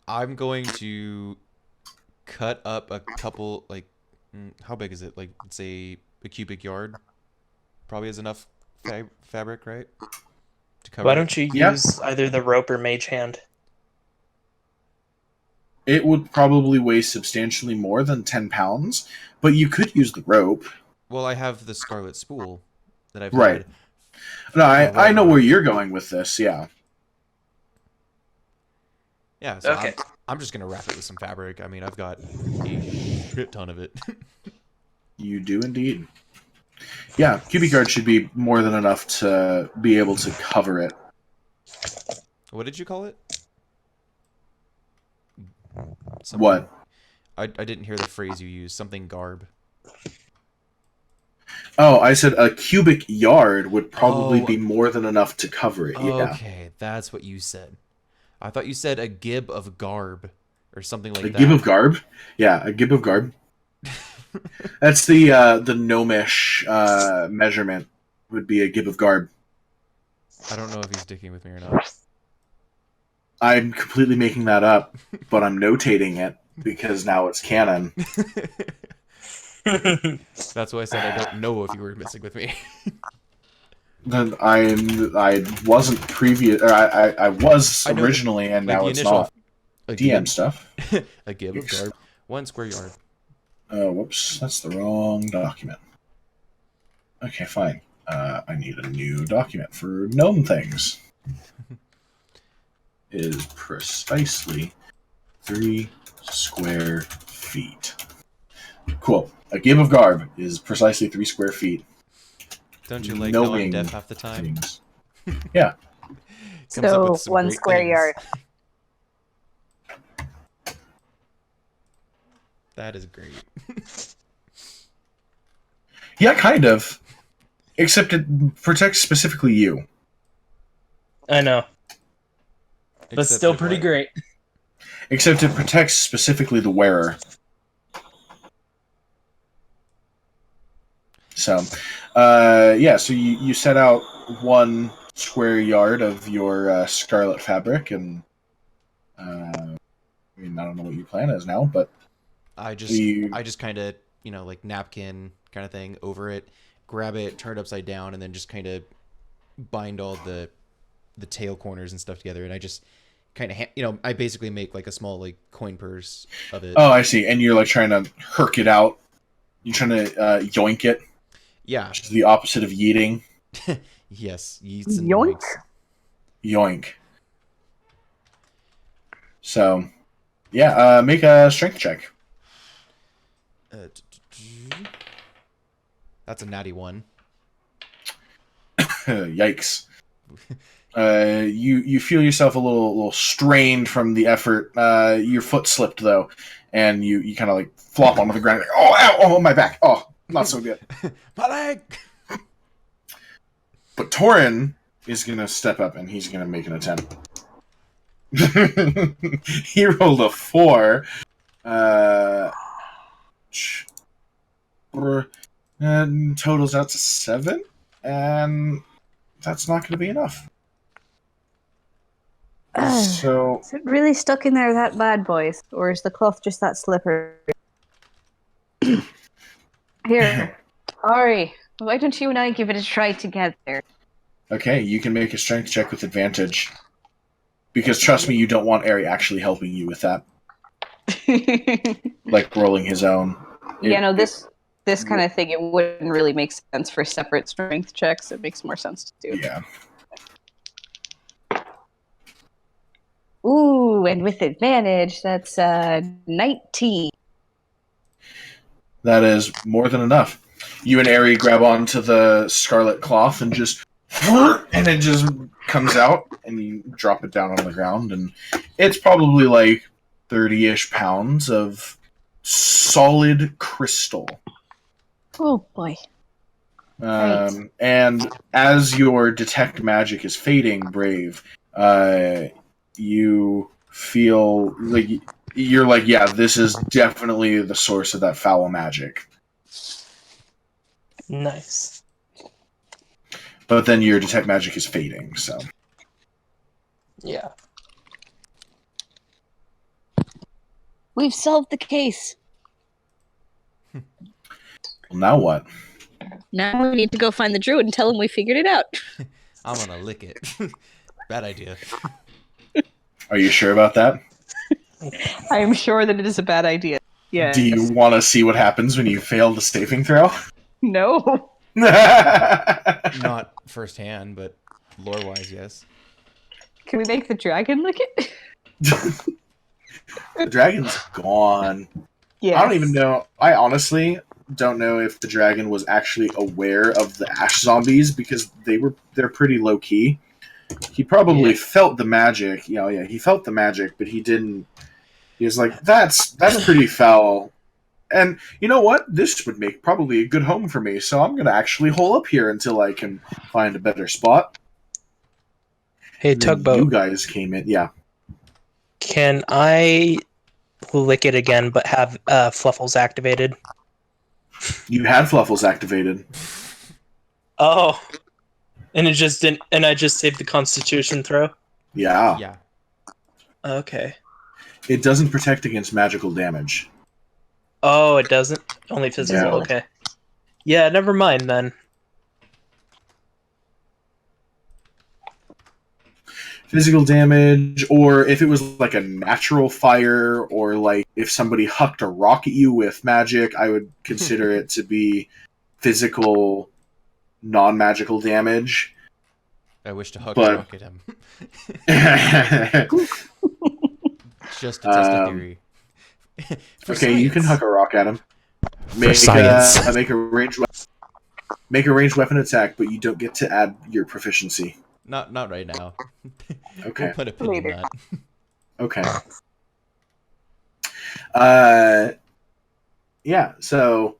I'm going to cut up a couple, like, how big is it? Like, let's say a cubic yard. Probably is enough fabric, right? To cover. Why don't you use either the rope or mage hand? It would probably weigh substantially more than 10 pounds, but you could use the rope. Well, I have the scarlet spool that I've right. No, I know where you're going with this. Yeah. Yeah. So okay. I'm just gonna wrap it with some fabric. I mean, I've got a shit ton of it. You do indeed. Yeah, cubic yard should be more than enough to be able to cover it. What did you call it? Something. What? I didn't hear the phrase you used. Something garb. Oh, I said a cubic yard would probably be more than enough to cover it. Yeah. Okay, that's what you said. I thought you said a gib of garb, or something like A that. gib of garb? Yeah, a gib of garb. That's the gnomish measurement would be a gib of garb. I don't know if he's dicking with me or not. I'm completely making that up, but I'm notating it because now it's canon. That's why I said I don't know if you were messing with me. Then I wasn't previous, or I was originally, and like now the it's initial not. DM stuff. A gib of garb, 1 square yard. Whoops, that's the wrong document. Okay, fine. I need a new document for gnome things. Is precisely 3 square feet. Cool. A gib of garb is precisely 3 square feet. Don't you like how I'm deaf half the time? Things. Yeah. Comes up with some 1 great square things. yard. That is great. Yeah, kind of. Except it protects specifically you. I know. But Except still it pretty what? great. Except it protects specifically the wearer. So, yeah, so you set out 1 square yard of your scarlet fabric, and I mean, I don't know what your plan is now, but I just kind of, like napkin kind of thing over it, grab it, turn it upside down, and then just kind of bind all the tail corners and stuff together. And I just kind of, I basically make like a small like coin purse of it. Oh, I see. And you're like trying to herk it out. You're trying to yoink it. Yeah. Which is the opposite of yeeting. Yes, yeets and Yoink. Yoink. So, yeah, make a strength check. That's a natty 1. Yikes. You feel yourself a little strained from the effort. Your foot slipped though, and you kind of like flop onto the ground. Like, oh, ow, oh, my back. Oh, not so good. My leg. But Torin is gonna step up and he's gonna make an attempt. He rolled a 4. And totals out to 7, and that's not going to be enough. So, is it really stuck in there that bad, boys, or is the cloth just that slippery? Here, Ari, why don't you and I give it a try together? Okay, you can make a strength check with advantage. Because trust me, you don't want Ari actually helping you with that. Like rolling his own. This kind of thing, it wouldn't really make sense for separate strength checks. It makes more sense to do. Yeah. Ooh, and with advantage, that's 19. That is more than enough. You and Ari grab onto the scarlet cloth and just... And it just comes out, and you drop it down on the ground, and it's probably like 30-ish pounds of solid crystal. Oh, boy. Right. And as your detect magic is fading, Breiv, you feel like you're like, yeah, this is definitely the source of that foul magic. Nice. But then your detect magic is fading, so. Yeah. We've solved the case. Well, now what? Now we need to go find the druid and tell him we figured it out. I'm gonna lick it. Bad idea. Are you sure about that? I am sure that it is a bad idea. Yeah. Do you want to see what happens when you fail the saving throw? No. Not firsthand, but lore-wise, yes. Can we make the dragon lick it? The dragon's gone. Yeah. I don't even know. I honestly don't know if the dragon was actually aware of the ash zombies because they're pretty low key. He probably felt the magic. He felt the magic, but he didn't. He was like, "That's pretty foul." And you know what? This would make probably a good home for me. So I'm gonna actually hole up here until I can find a better spot. Hey, Tugboat. You guys came in, yeah. Can I lick it again, but have Fluffles activated. You had Fluffles activated. Oh, and it just didn't. And I just saved the Constitution throw. Yeah. Yeah. Okay. It doesn't protect against magical damage. Oh, it doesn't. Only physical. No. Okay. Yeah, never mind then. Physical damage, or if it was like a natural fire, or like if somebody hucked a rock at you with magic, I would consider it to be physical, non-magical damage. I wish to huck a rock at him. Just to test a theory. Okay, science. You can huck a rock at him. For science. Make a ranged weapon attack, but you don't get to add your proficiency. Not right now. Okay. We'll put a pin in that. Okay. Yeah, so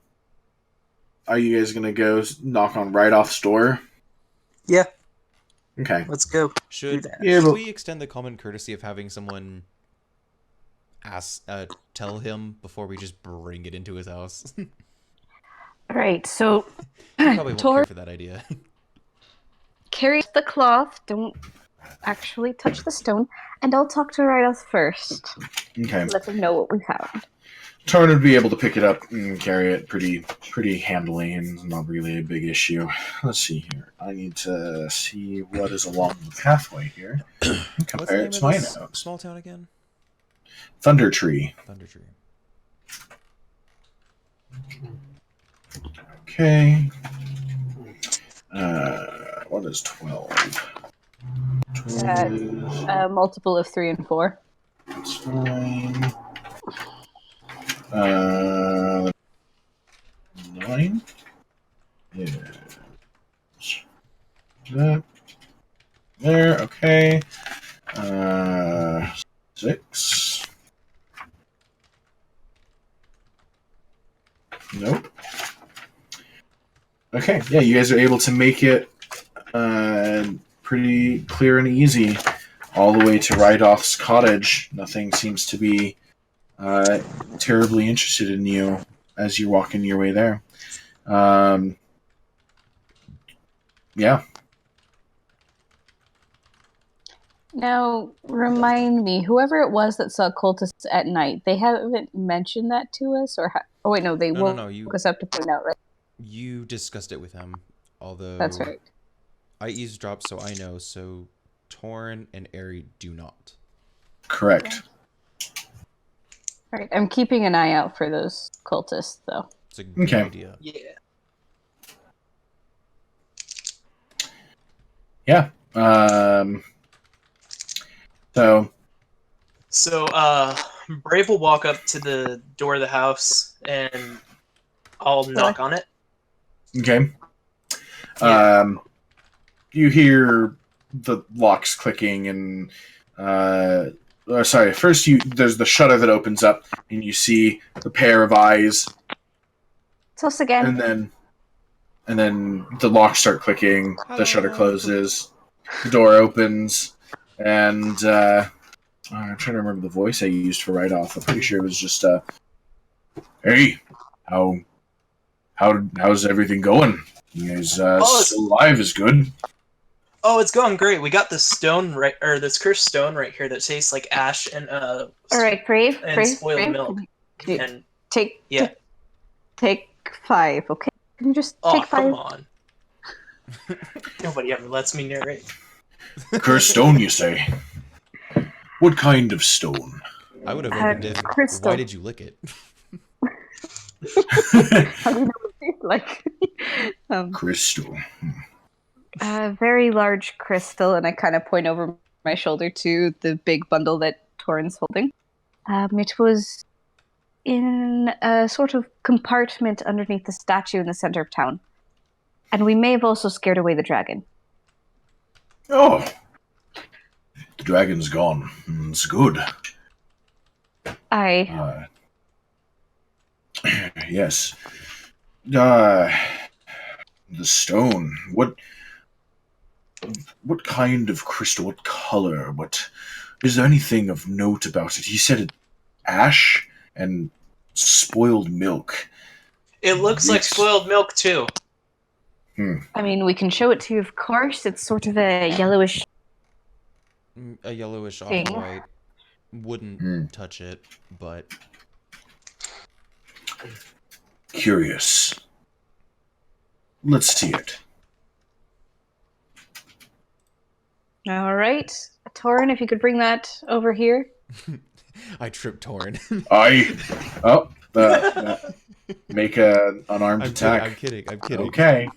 are you guys gonna go knock on Rite-Off's door? Yeah. Okay. Let's go. Should but... we extend the common courtesy of having someone tell him before we just bring it into his house? Alright, so he probably won't care for that idea. Carry the cloth, don't actually touch the stone, and I'll talk to Rite-Off first. Okay. Let them know what we found. Torn would be able to pick it up and carry it pretty handily, and not really a big issue. Let's see here. I need to see what is along the pathway here. Compare it to my notes. Small town again? Thunder Tree. Thunder Tree. Okay. What is 12? 12 is... a multiple of 3 and 4. That's fine. 9? Yeah. That. There, okay. 6. Nope. Okay, yeah, you guys are able to make it pretty clear and easy all the way to Rite-Off's cottage. Nothing seems to be terribly interested in you as you're walking your way there. Yeah. Now, remind me, whoever it was that saw cultists at night, they haven't mentioned that to us? Oh, wait, no, they woke us up to point out, right? You discussed it with him, although... That's right. I eavesdropped, so I know, so Torn and Airy do not. Correct. All right, I'm keeping an eye out for those cultists, though. It's a good idea. Yeah. So, Breiv will walk up to the door of the house, and I'll knock on it. Okay. Yeah. You hear the locks clicking, and first there's the shutter that opens up, and you see the pair of eyes. It's us again. And then the locks start clicking. The shutter closes. The door opens, and I'm trying to remember the voice I used for Rite-Off. I'm pretty sure it was just "Hey, how's everything going? You guys still alive is good." Oh, it's going great. We got this stone this cursed stone right here that tastes like ash and all right, Breiv, and spoiled milk. And take 5, okay? Can you just take 5? Come on. Nobody ever lets me narrate. Cursed stone, you say? What kind of stone? I would have opened it. Crystal. Why did you lick it? How do you know what it tastes like? Crystal. A very large crystal, and I kind of point over my shoulder to the big bundle that Torrin's holding. It was in a sort of compartment underneath the statue in the center of town. And we may have also scared away the dragon. Oh. The dragon's gone. It's good. Yes. The stone. What kind of crystal? What color? Is there anything of note about it? He said it ash and spoiled milk. It looks like spoiled milk too. I mean, we can show it to you, of course. It's sort of a yellowish off thing. white. Wouldn't touch it, but Curious. Let's see it. All right. Torin, if you could bring that over here. I tripped Torin. Make an unarmed attack. I'm kidding. Okay.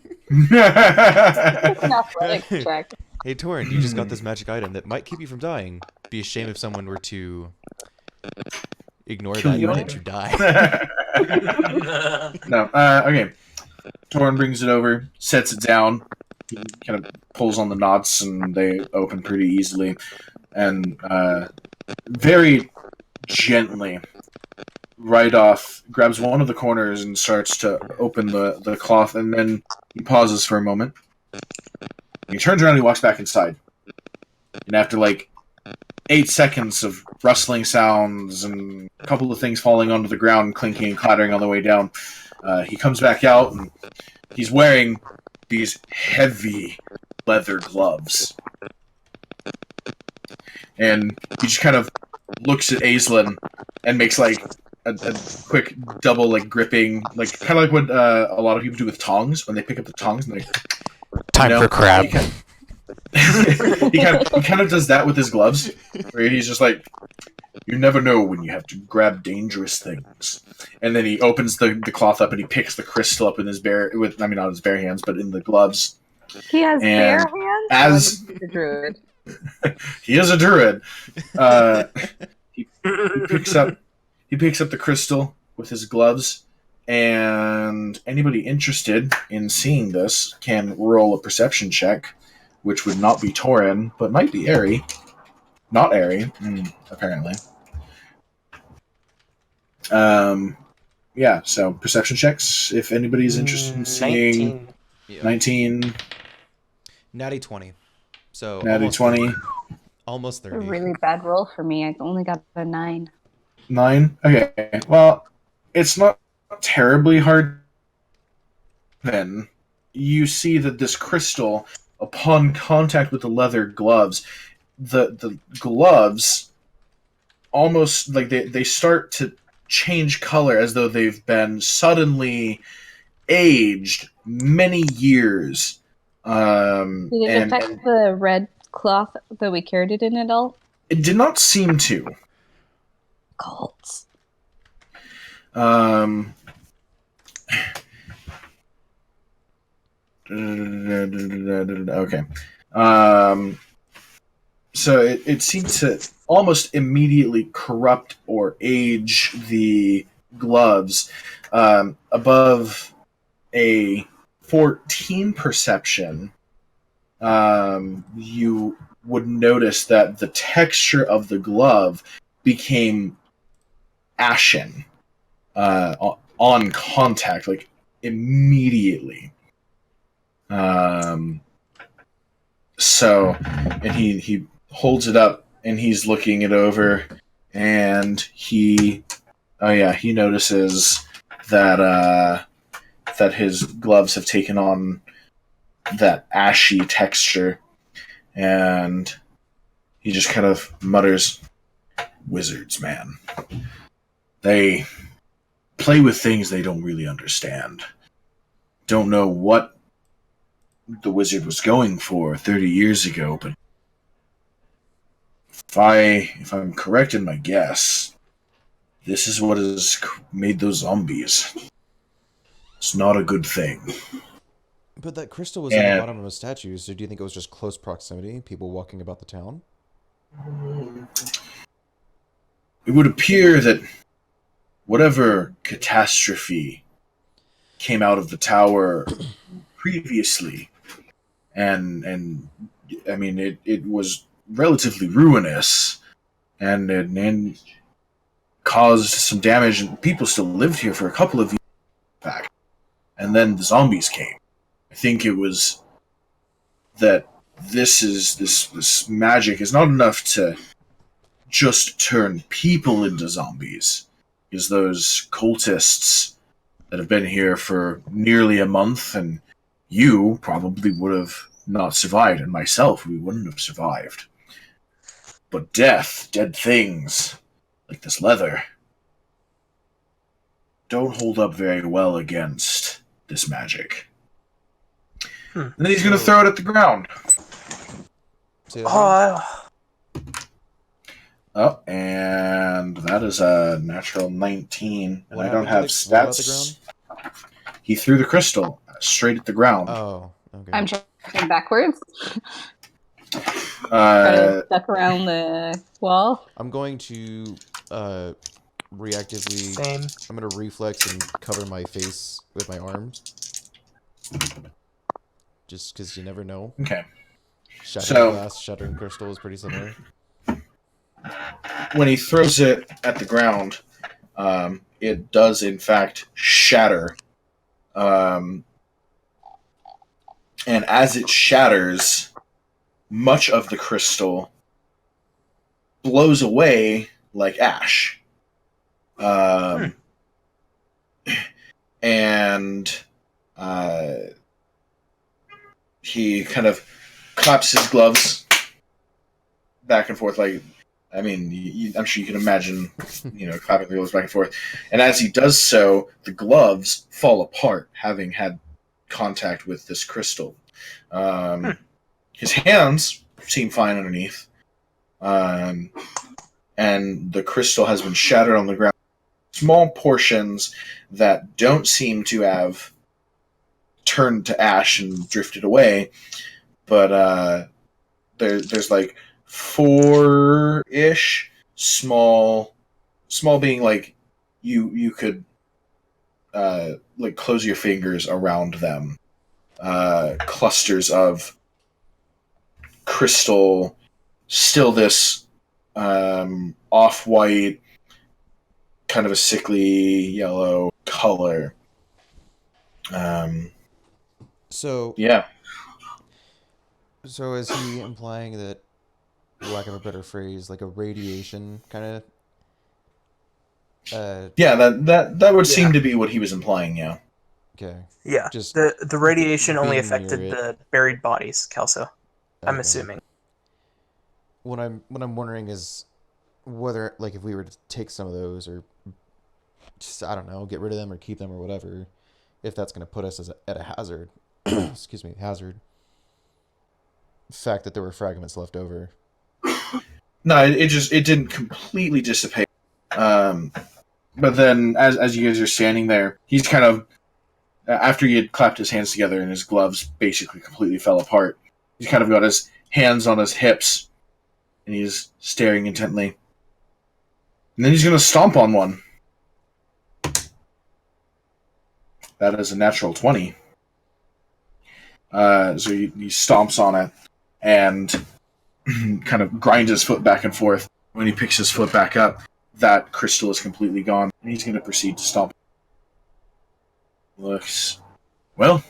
Athletics check. Hey Torin, you just got this magic item that might keep you from dying. Be a shame if someone were to ignore that and to die. No. Okay. Torin brings it over, sets it down. He kind of pulls on the knots, and they open pretty easily. And very gently, right off, grabs one of the corners and starts to open the cloth, and then he pauses for a moment. He turns around and he walks back inside. And after 8 seconds of rustling sounds and a couple of things falling onto the ground, clinking and clattering on the way down, he comes back out, and he's wearing these heavy leather gloves. And he just kind of looks at Aislinn and makes a quick double gripping, kind of like what a lot of people do with tongs when they pick up the tongs and they Time for crab. He kind of does that with his gloves, where he's just like, you never know when you have to grab dangerous things. And then he opens the cloth up and he picks the crystal up in his not his bare hands, but in the gloves. He has bare hands? As a druid. He is a druid. He picks up the crystal with his gloves, and anybody interested in seeing this can roll a perception check, which would not be Torin, but might be Aerie. Not Aerie, apparently. Yeah, so perception checks, if anybody's interested in seeing... 19. Natty 20. So Natty 20. Almost 30. A really bad roll for me. I only got a 9. 9? Okay. Well, it's not terribly hard. Then you see that this crystal, upon contact with the leather gloves, the gloves almost they start to change color as though they've been suddenly aged many years. Did it affect the red cloth that we carried it in at all? It did not seem to. Cults. Okay. So it seemed to almost immediately corrupt or age the gloves. Above a 14 perception, you would notice that the texture of the glove became ashen on contact, immediately. So, and he holds it up and he's looking it over, and he notices that that his gloves have taken on that ashy texture, and he just kind of mutters, "Wizards, man. They play with things they don't really understand. Don't know what the wizard was going for 30 years ago, but if I'm correct in my guess, this is what has made those zombies. It's not a good thing." But that crystal was at the bottom of a statue, so do you think it was just close proximity, people walking about the town? It would appear that whatever catastrophe came out of the tower previously, and I mean it was relatively ruinous, and caused some damage, and people still lived here for a couple of years back, and then the zombies came. I think it was that this magic is not enough to just turn people into zombies. Because those cultists that have been here for nearly a month, and you probably would have not survived, and myself, we wouldn't have survived. But death, dead things, like this leather, don't hold up very well against this magic. And then he's going to throw it at the ground. Oh, and that is a natural 19. And I don't have stats. He threw the crystal straight at the ground. Oh, okay. I'm checking backwards. Try to duck around the wall. I'm going to reactively. Same. I'm going to reflex and cover my face with my arms. Just because you never know. Okay. Shattering glass, shattering crystal is pretty similar. When he throws it at the ground, it does in fact shatter. And as it shatters, much of the crystal blows away like ash. And he kind of claps his gloves back and forth, like, I mean, I'm sure you can imagine, clapping the gloves back and forth. And as he does so, the gloves fall apart, having had contact with this crystal. His hands seem fine underneath. And the crystal has been shattered on the ground. Small portions that don't seem to have turned to ash and drifted away. But there's like 4-ish small being like you could like close your fingers around them, clusters of crystal, still this off-white, kind of a sickly yellow color. So yeah. So is he implying that, for lack of a better phrase, like a radiation kind of? Yeah, that would seem to be what he was implying. Yeah. Okay. Yeah. Just the radiation only being affected near the buried bodies, Kelso. I'm Okay. assuming. What I'm wondering is whether, like, if we were to take some of those, or just, I don't know, get rid of them or keep them or whatever, if that's going to put us at a hazard. Excuse me, hazard. Fact that there were fragments left over. No, it didn't completely dissipate. But then, as you guys are standing there, he's kind of, after he had clapped his hands together and his gloves basically completely fell apart, he's kind of got his hands on his hips, and he's staring intently. And then he's going to stomp on one. That is a natural 20. So he stomps on it and kind of grinds his foot back and forth. When he picks his foot back up, that crystal is completely gone, and he's going to proceed to stomp. Looks, well,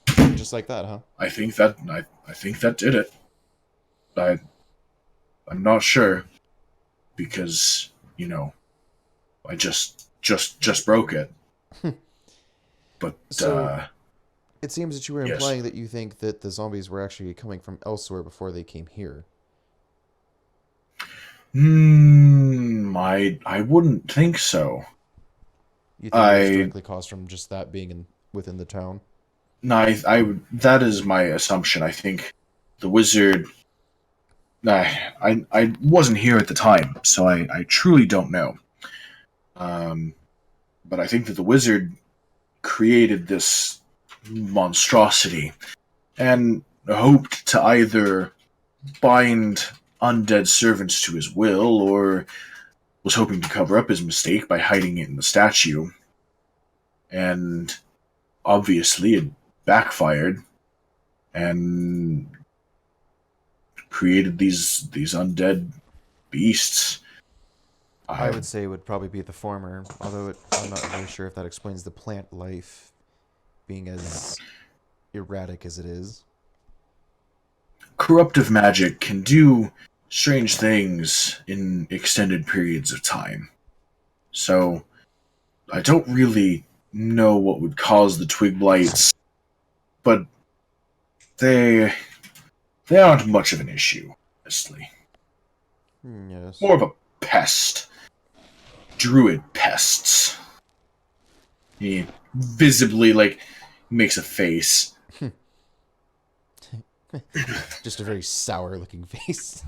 just like that, huh? I think that did it. I'm not sure, because I just broke it. But so, it seems that you were yes. implying that you think that the zombies were actually coming from elsewhere before they came here. I wouldn't think so. You think it was directly caused from just that being within the town? No, that is my assumption. I think the wizard. I wasn't here at the time, so I truly don't know. But I think that the wizard created this monstrosity and hoped to either bind undead servants to his will, or was hoping to cover up his mistake by hiding it in the statue. And obviously it backfired and created these undead beasts. I would say it would probably be the former, although I'm not really sure if that explains the plant life being as erratic as it is. Corruptive magic can do strange things in extended periods of time. So, I don't really know what would cause the twig blights, but they aren't much of an issue, honestly. Yes. More of a pest. Druid pests. He visibly, makes a face. Just a very sour-looking face.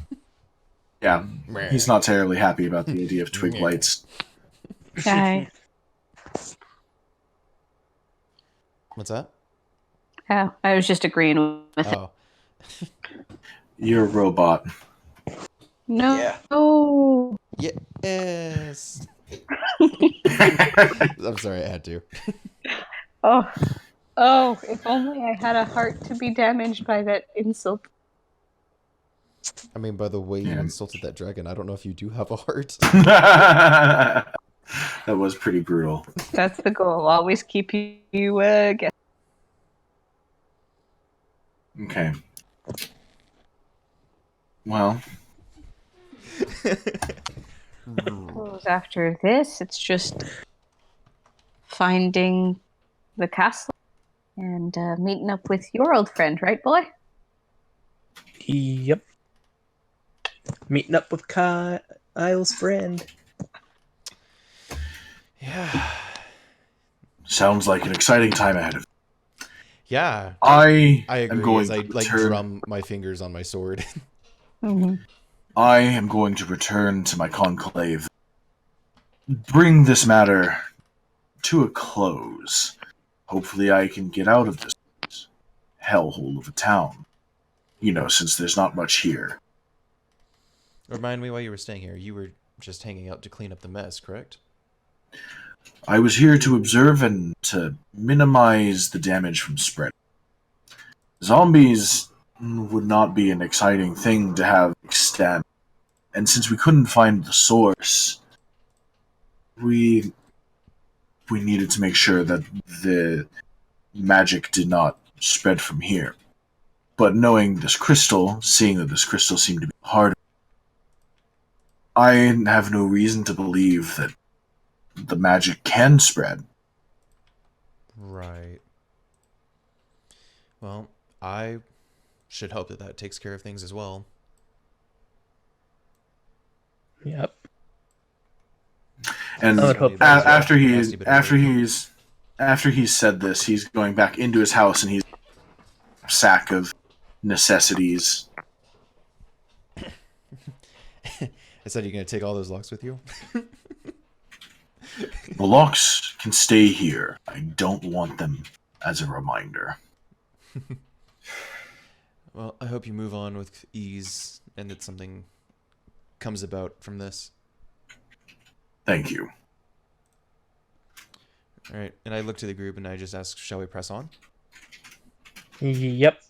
Yeah, he's not terribly happy about the idea of twig blights. Hi. What's that? Oh, I was just agreeing with it. Oh. You're a robot. No. Yeah. Oh. Yes. I'm sorry, I had to. Oh. Oh, if only I had a heart to be damaged by that insult. I mean, by the way you insulted that dragon, I don't know if you do have a heart. That was pretty brutal. That's the goal. Always keep you guessing. Okay. Well. After this, it's just finding the castle and meeting up with your old friend, right, boy? Yep. Meeting up with Kyle's friend. Yeah. Sounds like an exciting time ahead of you. Yeah. I agree. am going as I to return. drum my fingers on my sword. Mm-hmm. I am going to return to my conclave. Bring this matter to a close. Hopefully I can get out of this hellhole of a town. Since there's not much here. Remind me why you were staying here. You were just hanging out to clean up the mess, correct? I was here to observe and to minimize the damage from spread. Zombies would not be an exciting thing to have extend, and since we couldn't find the source, we needed to make sure that the magic did not spread from here. But knowing this crystal, seeing that this crystal seemed to be hard, I have no reason to believe that the magic can spread. Right. Well, I should hope that takes care of things as well. Yep. And I would hope after he's said this, he's going back into his house and he's a sack of necessities. I said, you're going to take all those locks with you? The locks can stay here. I don't want them as a reminder. Well, I hope you move on with ease and that something comes about from this. Thank you. All right, and I look to the group and I just ask, shall we press on? Yep.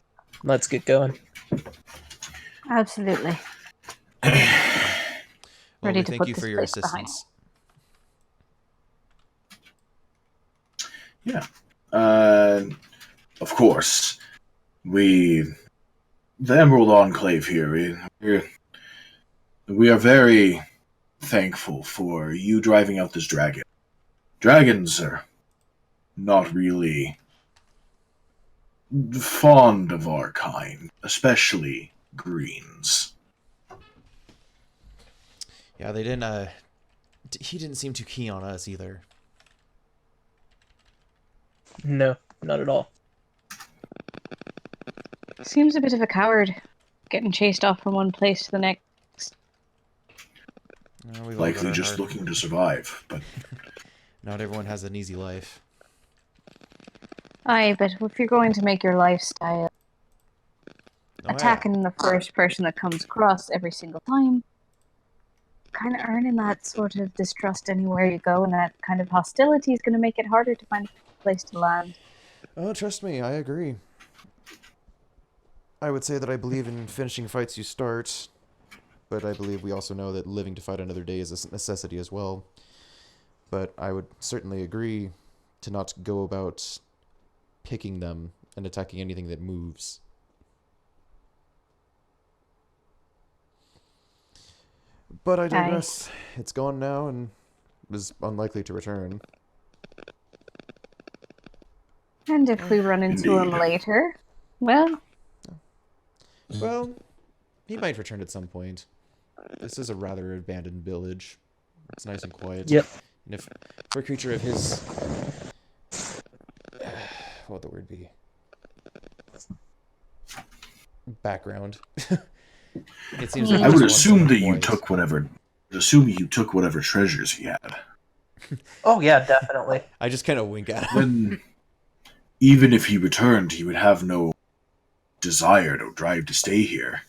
Let's get going. Absolutely. Well, Ready to thank put you this for your place behind. assistance. Yeah. Of course. The Emerald Enclave here, we are very thankful for you driving out this dragon. Dragons are not really fond of our kind, especially greens. Yeah, they didn't, he didn't seem too keen on us either. No, not at all. Seems a bit of a coward, getting chased off from one place to the next. Likely just looking to survive, but not everyone has an easy life. Aye, but if you're going to make your lifestyle attacking the first person that comes across every single time, kind of earning that sort of distrust anywhere you go, and that kind of hostility is going to make it harder to find a place to land. Oh, trust me, I agree. I would say that I believe in finishing fights you start, but I believe we also know that living to fight another day is a necessity as well. But I would certainly agree to not go about picking them and attacking anything that moves. But I digress. It's gone now and is unlikely to return. And if we run into him later, well... Well, he might return at some point. This is a rather abandoned village. It's nice and quiet. Yep. And if for a creature of his... what would the word be? Background. It seems like I would he just assume wants that some you quiet. took whatever. Assume you took whatever treasures he had. Oh yeah, definitely. I just kind of wink at him. Then, even if he returned, he would have no desire, no drive to stay here.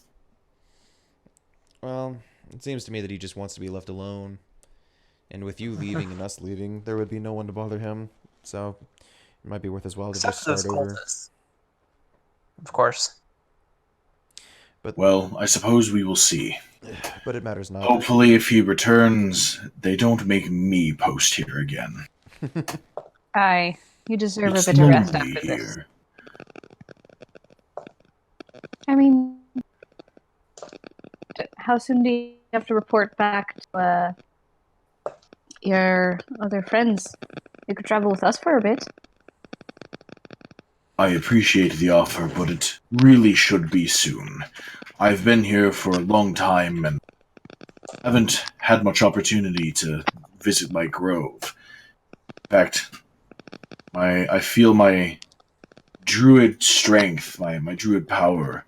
Well, it seems to me that he just wants to be left alone. And with you leaving and us leaving, there would be no one to bother him. So, it might be worth his while to Except just those start over. cultists. Of course. Well, I suppose we will see. But it matters not. Hopefully, if he returns, they don't make me post here again. Aye. You deserve It's a bit of rest lonely after this. here. I mean, how soon do you have to report back to your other friends? You could travel with us for a bit. I appreciate the offer, but it really should be soon. I've been here for a long time and haven't had much opportunity to visit my grove. In fact, I feel my druid strength, my druid power,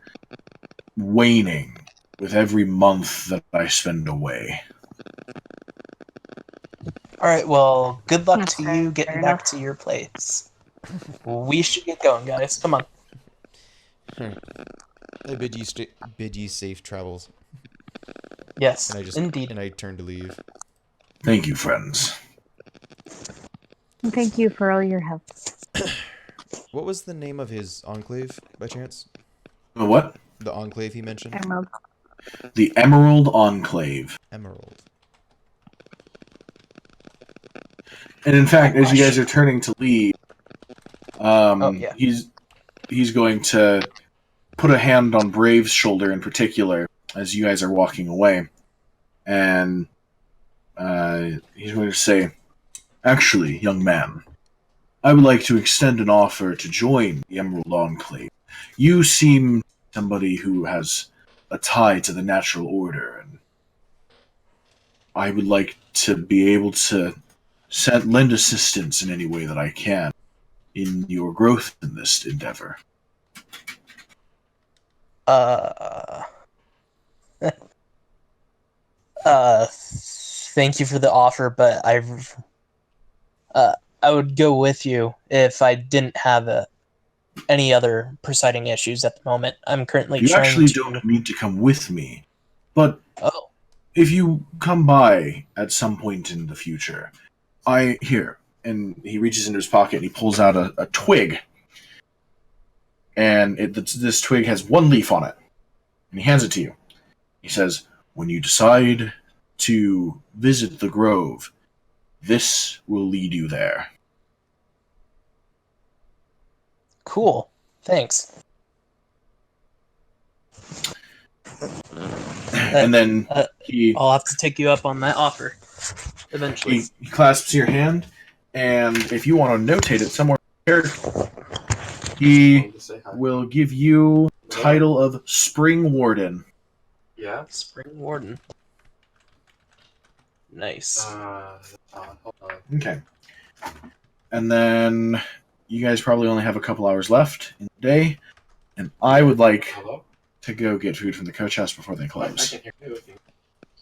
waning with every month that I spend away. Alright, well, good luck That's to fair you getting back enough. to your place. We should get going, guys. Come on. I bid you safe travels. Yes, And indeed. And I turn to leave. Thank you, friends. And thank you for all your help. What was the name of his enclave, by chance? What? The enclave he mentioned? Emerald. The Emerald Enclave. Emerald. And in fact, as you guys are turning to leave, yeah. he's going to put a hand on Brave's shoulder in particular as you guys are walking away, and he's going to say, "Actually, young man, I would like to extend an offer to join the Emerald Enclave. You seem somebody who has a tie to the natural order, and I would like to be able to lend assistance in any way that I can in your growth in this endeavor." Thank you for the offer, but I would go with you if I didn't have any other presiding issues at the moment. I'm currently You trying actually to... don't need to come with me, but Oh, if you come by at some point in the future, here, and he reaches into his pocket and he pulls out a twig, and this twig has one leaf on it, and he hands it to you. He says, "When you decide to visit the grove, this will lead you there." cool. Thanks. And then I'll have to take you up on that offer eventually. he clasps your hand, and if you want to notate it somewhere, he will give you the title of Spring Warden. Yeah. Spring Warden. Nice. Hold on. Okay. And then you guys probably only have a couple hours left in the day, and I would like Hello? to go get food from the coach house before they I close. can hear you. If you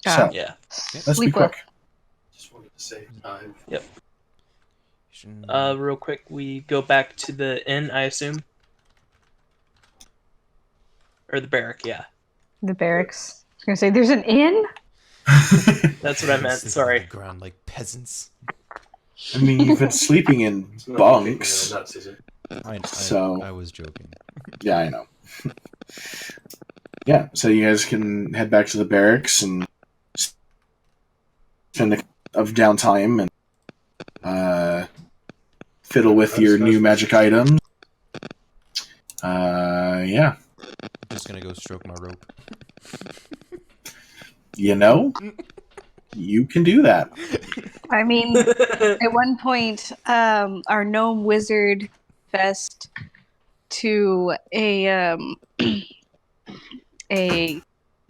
So, Yeah. let's be Sleep well. quick. just wanted to say time. Real quick, we go back to the inn, I assume? Or the barrack, yeah. The barracks. I was gonna say, there's an inn? That's what I meant, Sleeping on sorry. the ground like peasants. I mean, you've been sleeping in It's not kicking bunks. in the nuts, is it? I was joking. Yeah, I know. Yeah, so you guys can head back to the barracks and spend of downtime and fiddle with your new magic items. Yeah. Just gonna go stroke my rope. you know, you can do that. I mean, at one point, our gnome wizard confessed to a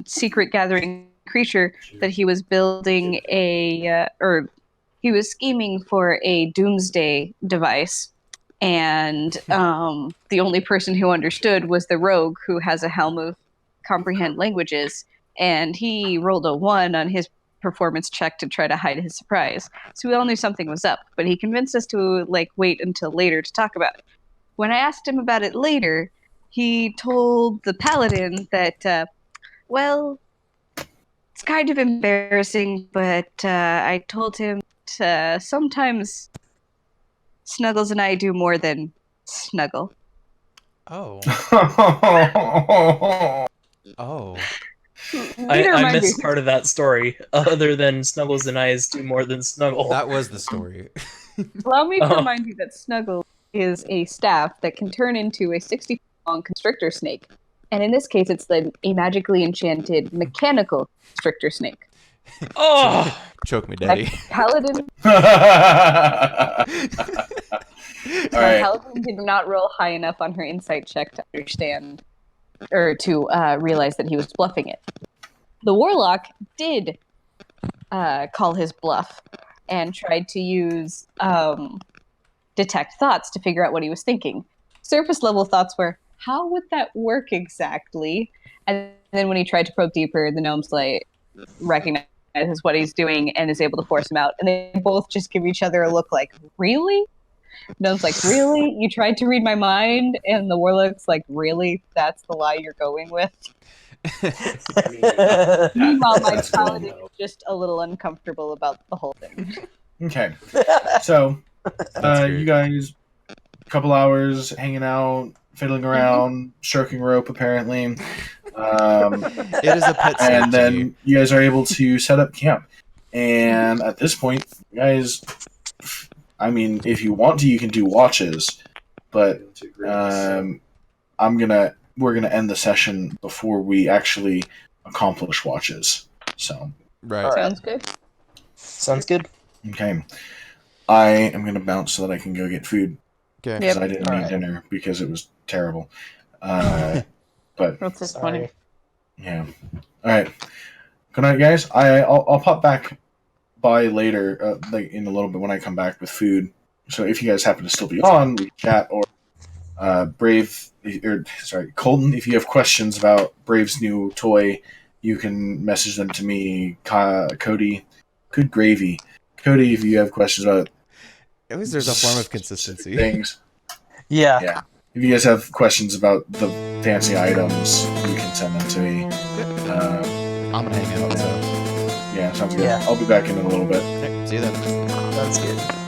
secret gathering creature that he was building or he was scheming for a doomsday device. And the only person who understood was the rogue, who has a helm of comprehend languages. And he rolled a 1 on his performance check to try to hide his surprise. So we all knew something was up, but he convinced us to wait until later to talk about it. When I asked him about it later, he told the paladin that, well, it's kind of embarrassing, but I told him sometimes Snuggles and I do more than snuggle. Oh. Oh. I missed part of that story, other than Snuggles and I's do more than snuggle. That was the story. Allow me to remind you that Snuggle is a staff that can turn into a 60-foot-long constrictor snake. And in this case, it's a magically enchanted mechanical constrictor snake. Oh! Choke me, daddy. Paladin. Paladin did not roll high enough on her insight check to understand or to realize that he was bluffing it. The warlock did call his bluff and tried to use detect thoughts to figure out what he was thinking. Surface level thoughts were, how would that work exactly? And then when he tried to probe deeper, the gnome's recognizes what he's doing and is able to force him out. And they both just give each other a look like, really? Gnome's like, really? You tried to read my mind? And the warlock's like, really? That's the lie you're going with? Meanwhile, my paladin is just a little uncomfortable about the whole thing. Okay. So, you guys, a couple hours hanging out, fiddling around, stroking rope, apparently. It is a pet and then you guys are able to set up camp. And at this point, you guys, I mean, if you want to, you can do watches. But we're gonna end the session before we actually accomplish watches. So, right. Sounds good. Sounds good. Okay. I am gonna bounce so that I can go get food. Okay. Because I didn't eat dinner because it was terrible. But That's just funny. yeah. All right. Good night, guys. I'll pop back by later, in a little bit when I come back with food. So if you guys happen to still be on, we can chat, or Breiv, Colton, if you have questions about Brave's new toy, you can message them to me. Cody, good gravy. Cody, if you have questions about at least there's a form of consistency. Things. Yeah. If you guys have questions about the fancy items, you can send them to me. I'm gonna hang out, so yeah, sounds good. Yeah. I'll be back in a little bit. okay, see you then. Sounds good.